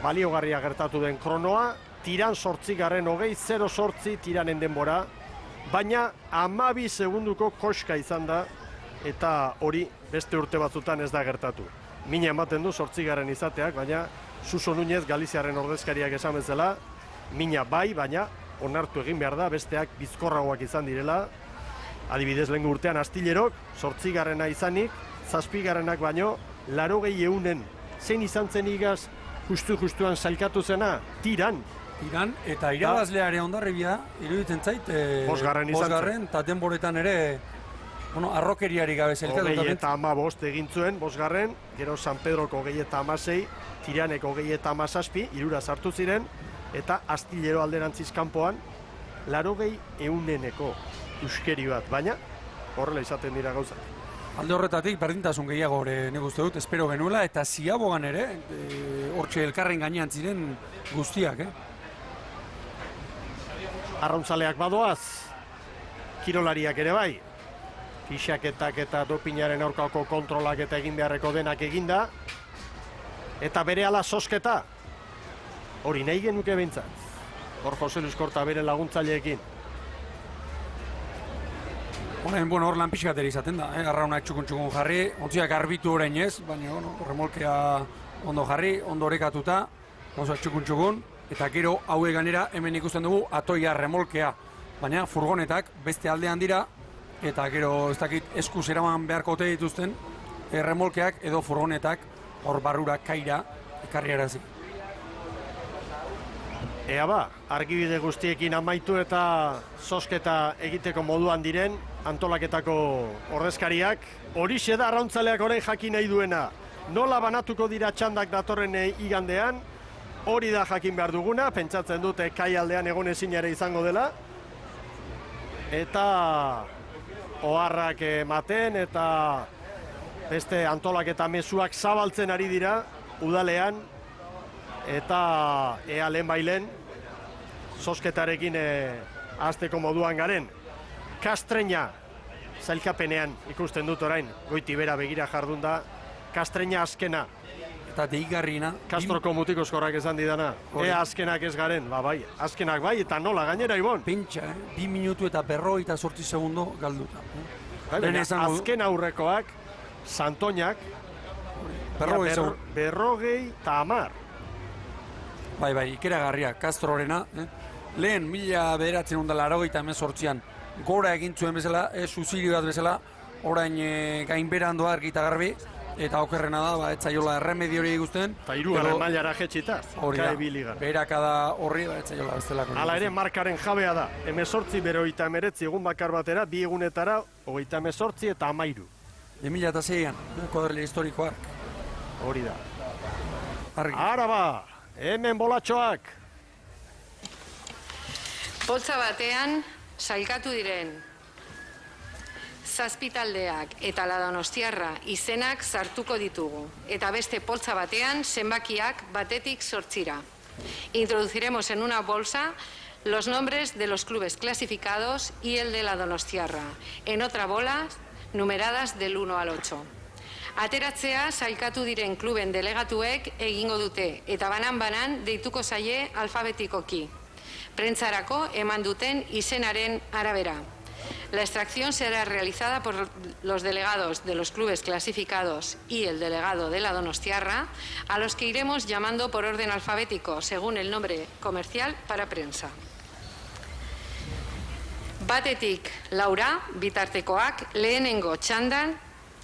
baliogarria gertatu den kronoa. Tiran 8:20:08 tiranen denbora, baina 12 segunduko koska izan da, eta hori beste urte batzutan ez da gertatu. Mina ematen du 8. izateak, baina Suso Núñez Galiziaren ordezkariak esan bezala, mina bai, baina onartu egin behar da, besteak bizkorragoak izan direla. Adibidez, lehen urtean Astillerok, 8. izanik, 7. baino, 80 zein izan zen igaz justuan sailkatu zena, Tiran. Tiran, eta irabazleare Hondarribia, iruditzen zait, 5. eta denboretan ere, arrokeriari gabe sailkatu. 35 egin zuen, 5. Gero San Pedroko 26, Tiraneko 17, 3 sartu ziren, eta Astillero alderantziz kanpoan, 80 euskeri bat, baina horrela izaten dira gauzak. Alde horretatik, berdintasun gehiago nik uste dut, espero genuela, eta Ziabogan ere, hortxe elkarren gainean ziren guztiak, Arrauntzaleak badoaz, kirolariak ere bai, fixaketak eta dopinaren aurkako kontrolak eta egin beharreko denak eginda, eta berehala zozketa, hori nahi genuke behintzat, hor Jose Luis Korta bere laguntzaileekin. Hor lan pixkatera izaten da, arraunak txukun jarri, ontziak arbitu orain ez, baina remolkea ondo jarri, ondo orekatuta, txukun, eta gero haue ganera hemen ikusten dugu atoia remolkea, baina furgonetak beste aldean dira, eta gero ez dakit eskuz eraman beharko ote dituzten remolkeak edo furgonetak hor barrura kaira ekarri arazi. Ea ba, argibide guztiekin amaitu eta zozketa egiteko moduan diren antolaketako ordezkariak. Horixe da arrauntzaleak orain jakin nahi duena. Nola banatuko dira txandak datorren igandean, hori da jakin behar duguna, pentsatzen dute kai aldean egon ezin ere izango dela. Eta oharrak ematen eta beste antolaketa mezuak zabaltzen ari dira udalean, eta ea lehen bailen zozketarekin hasteko moduan garen. Kastreina zailkapenean ikusten dut orain, goiti bera begira jardun da, Kastreina azkena. Eta deigarriena. Kastroko mutikozkorrak esan didana, ea azkenak ez garen, bai, azkenak bai, eta nola gainera Ibon. Pentsa, 2 minutu eta 58 segundo galduta. Azken aurrekoak, Santoñak, 50. Bai, ikeragarria, Castrorena. Lehen, 1988an gora egin zuen bezala, suziri bat bezala, orain gainberan doa argi eta garbi, eta okerrena da, ez zaiola erremediori guztien. Eta 3. mailara jetxita, K2 beherakada horri, ez zaiola bestelako. Hala ere, markaren jabea da, 18:19 egun bakar batera, 2 egunetara, 18 eta 13. 2006an, kuadrile historikoak. Hori da. Araba, hemen bolatxoak. Poltza batean, sailkatu diren zazpitaldeak eta la Donostiarra izenak sartuko ditugu. Eta beste poltza batean, zenbakiak batetik 8. Introduciremos en una bolsa los nombres de los clubes clasificados y el de la Donostiarra. En otra bola, numeradas del 1 al 8. Ateratzea sailkatu diren kluben delegatuek egingo dute eta banan-banan deituko zaie alfabetikoki. Prentzarako eman duten izenaren arabera. La extracción será realizada por los delegados de los clubes clasificados y el delegado de la Donostiarra, a los que iremos llamando por orden alfabético, según el nombre comercial para prensa. Batetik Laura, bitartekoak, lehenengo txandan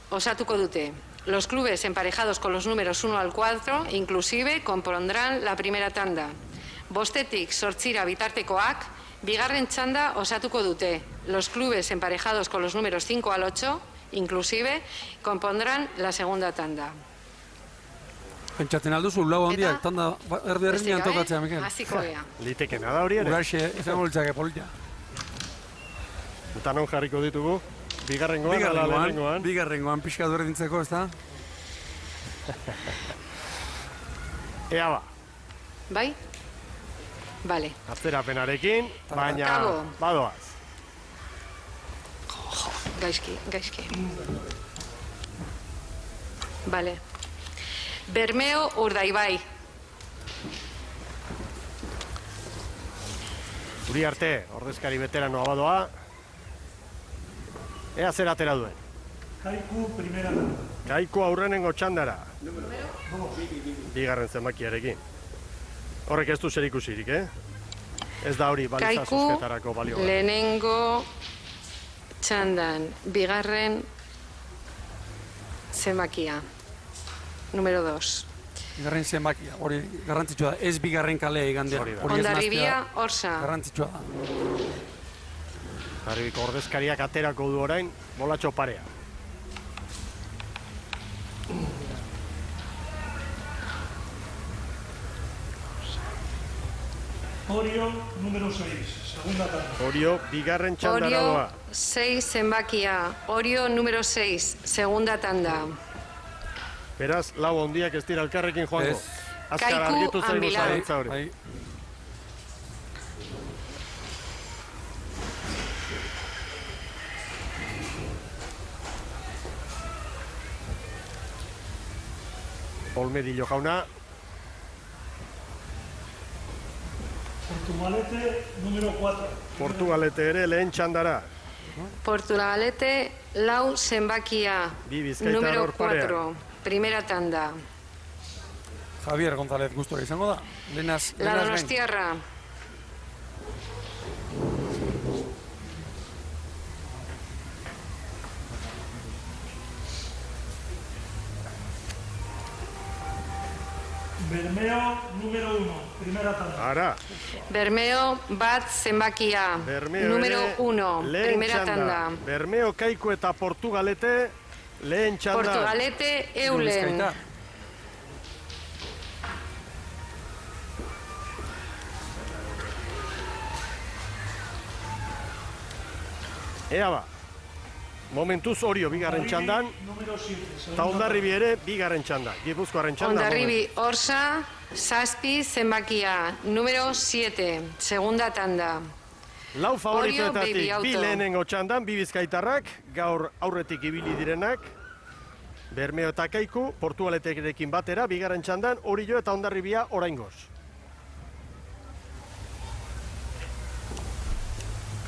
osatuko dute. Los clubes emparejados con los números 1 al 4, inclusive, compondrán la primera tanda. Bostetik Zortzira bitartekoak, bigarren txanda osatuko dute. Los clubes emparejados con los números 5 al 8, inclusive, compondrán la segunda tanda. Pentsatzen alduzu, lau handiak, tanda erdi-erdinean tokatzea, Mikel. Hasiko gea. Litekena da hori ere. Uraxe, izango litzake polita. Eta non jarriko ditugu? Bigarrengoan, ala lehenengoan? Bigarrengoan, pixka berdintzeko, ez da? Ea ba. Bai? Bale. Atzerapenarekin, baina Kabo. badoaz. Gaizki. Bale. Bermeo Urdaibai. Uriarte, ordezkari veteranoa badoa. Ea zer atera duen. Kaiku primera tanda. Kaiku aurrenengo txandara. Bigarren zenbakiarekin. Horrek ez du zer ikusirik, Ez da hori baliza Kaiku zozketarako balio. lehenengo txandan, bigarren zenbakia. Número 2. Bigarren zenbakia, hori garrantzitsua da, ez bigarren kalea igandea. Hondarribia Orsa. Garrantzitsua da. Hondarribiko ordezkariak aterako du orain, bolatxo parea. Orio, número 6, segunda tanda. Orio, bigarren txandara doa. Orio 6 zenbakia. Orio número 6, segunda tanda. Beraz, lau handiak ez dira elkarrekin joango. Azkar Kaiku argitu zaigu Anbilau. zalantza hori. Olmedillo jauna. Portugalete, número 4. Portugalete ere lehen txandara. Portugalete lau zenbakia. Bi bizkaitar Número hor parean. 4, primera tanda. Javier González gustora izango da. Lehenaz La gain. Donostiarra. Bermeo, número 1, primera tanda. Ara. Bermeo bat zenbakia. Bermeo Número ere 1, lehen primera txanda. tanda. Bermeo, Kaiku eta Portugalete lehen txanda. Portugalete Eulen. Ea ba. Momentuz Orio bigarren txandan. Número 7, Eta Hondarribi ere bigarren txanda. Gipuzkoaren txanda. Hondarribi Orsa, zazpi zenbakia. Número 7, segunda tanda. Lau Orio, favoritoetatik Baby Auto. bi lehenengo txandan, bi bizkaitarrak, gaur aurretik ibili direnak. Bermeo eta Kaiku, Portugaletekin batera, bigarren txandan, Orio eta Hondarribia oraingoz.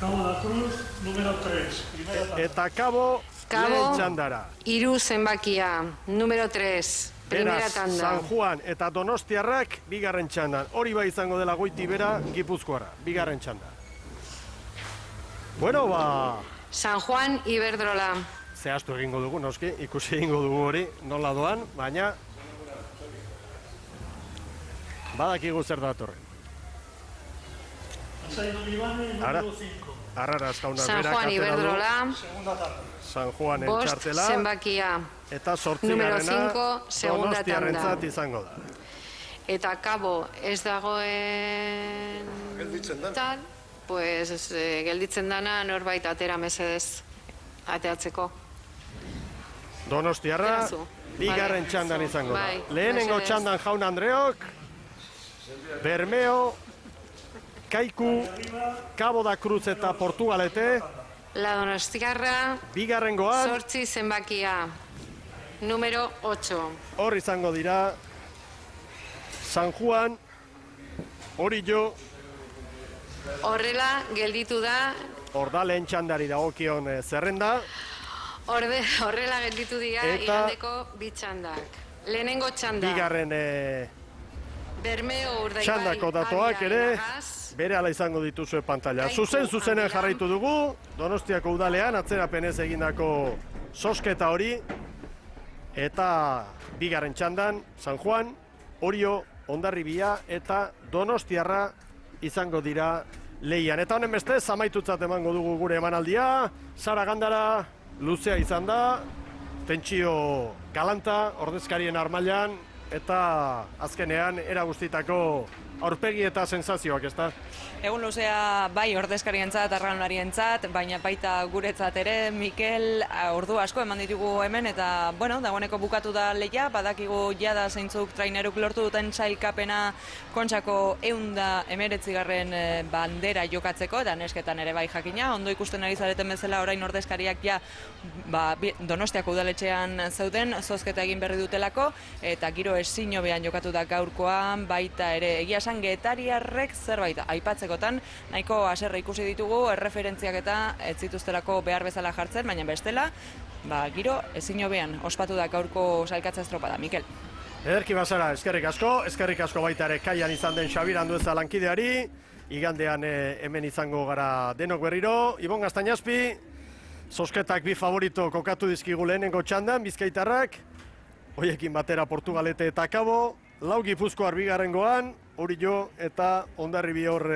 Cabo da Cruz, número 3, primera tanda. Eta Cabo lehen txandara. Hiru zenbakia. Número 3, primera Beraz, tanda. San Juan eta Donostiarrak bigarren txandan. Hori bai izango dela Goiti bera, Gipuzkoara, bigarren txanda. Bueno, ba... San Juan Iberdrola. Zehaztu egingo dugu, noski, ikusi egingo dugu hori, nola doan, baina... Badakigu zer datorren. Asaino Libane, Ara. número 5. Arraraz jauna San berak Juan atera du. Iberdrola. Segunda tanda. San Juan Bost txartela. zenbakia. Eta Número 5, 8. segunda Donostiarrentzat tanda. izango da. Eta Cabo ez dagoen... Gelditzen da. Tal, pues gelditzen dana norbait atera mesedez ateatzeko. Donostiarra, Aterazu. bigarren Vale. txandan izango da. Bai, Lehenengo mesedez. txandan jaun Andreok, Bermeo, Kaiku, Cabo da Cruz eta Portugalete, La Donostiarra, bigarrengoan, 8 zenbakia, número 8. Hor izango dira, San Juan, Orillo, Horrela gelditu da, Horda lehen txandari dagokion zerrenda. horrela gelditu dira Eta igandeko bi txandak. Lehenengo txanda, bigarren Bermeo Urdaibai, txandako datoak ere berehala izango dituzue pantalla. Zuzenen jarraitu dugu, Donostiako udalean atzerapenez egindako sosketa hori, eta bigarren txandan, San Juan, Orio, Hondarribia eta Donostiarra izango dira lehian. Eta honen bestez, amaitutzat emango dugu gure emanaldia, Sara Gandara luzea izan da, tentsio galanta, ordezkarien armailan, eta azkenean era guztitako aurpegi eta sensazioak, ezta? Egun luzea bai ordezkarientzat, arraunlarientzat, baina baita guretzat ere, Mikel ordu asko eman ditugu hemen, eta, bueno, dagoeneko bukatu da lehia, badakigu jada zeintzuk traineruk lortu duten sailkapena Kontxako 119. Bandera jokatzeko, eta nesketan ere bai jakina, ondo ikusten ari zareten bezala orain ordezkariak ja Donostiako udaletxean zeuden, zozketa egin berri dutelako, eta giro ezin hobean jokatu da gaurkoan, baita ere egia esan getariarrek zerbait aipatzekotan, nahiko haserre ikusi ditugu, erreferentziak eta ez zituztelako behar bezala jartzen, baina bestela, giro ezin hobean ospatu da gaurko sailkatze estropada. Mikel. Ederki Basara, eskerrik asko baita ere kaian izan den Xabir Andueza lankideari, igandean hemen izango gara denok berriro. Ibon Gaztañazpi, zozketak bi favorito kokatu dizkigu lehenengo txandan, Bizkaitarrak, hoiekin batera Portugalete eta Kabo, lau Gipuzkoar bigarrengoan, Orillo eta Hondarribi hor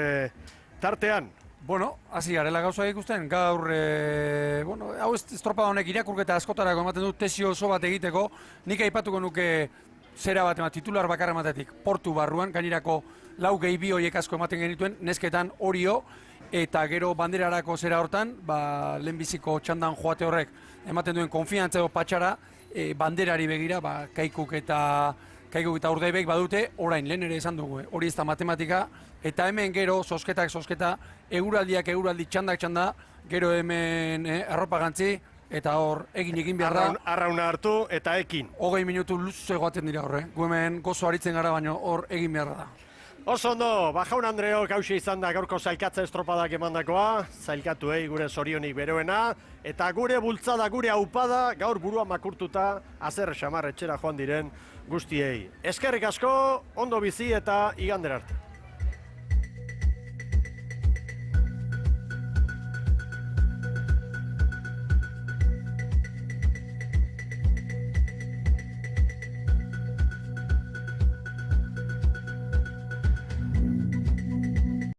tartean. Bueno, hasi garela gauza ikusten, gaur, hau estropada honek irakurketa askotarako ematen dut tesio oso bat egiteko, nik aipatuko nuke zera bat titular bakarra ematetik, Portu barruan, gainerako lau gehi bi horiek asko ematen genituen, nesketan Orio, eta gero banderarako zera hortan, lehenbiziko txandan joate horrek ematen duen konfiantzeo patxara, banderari begira, Kaikuk eta Urdaibaik badute, orain lehen ere esan dugu, hori ez da matematika, eta hemen gero, zozketak, eguraldiak, txandak, gero hemen arropagantzi, eta hor egin behar da. Arrauna hartu eta ekin. 20 minutu luze goaten dira horre, gu hemen gozo aritzen gara, baino hor egin behar da. Oso ondo, Jaun Andreok hauxe izan da gaurko zailkatze estropadak emandakoa, zailkatuei gure zorionik beroena, eta gure bultzada, gure aupada, gaur burua makurtuta, azer xamar etxera joan diren guztiei. Eskerrik asko, ondo bizi eta igander arte.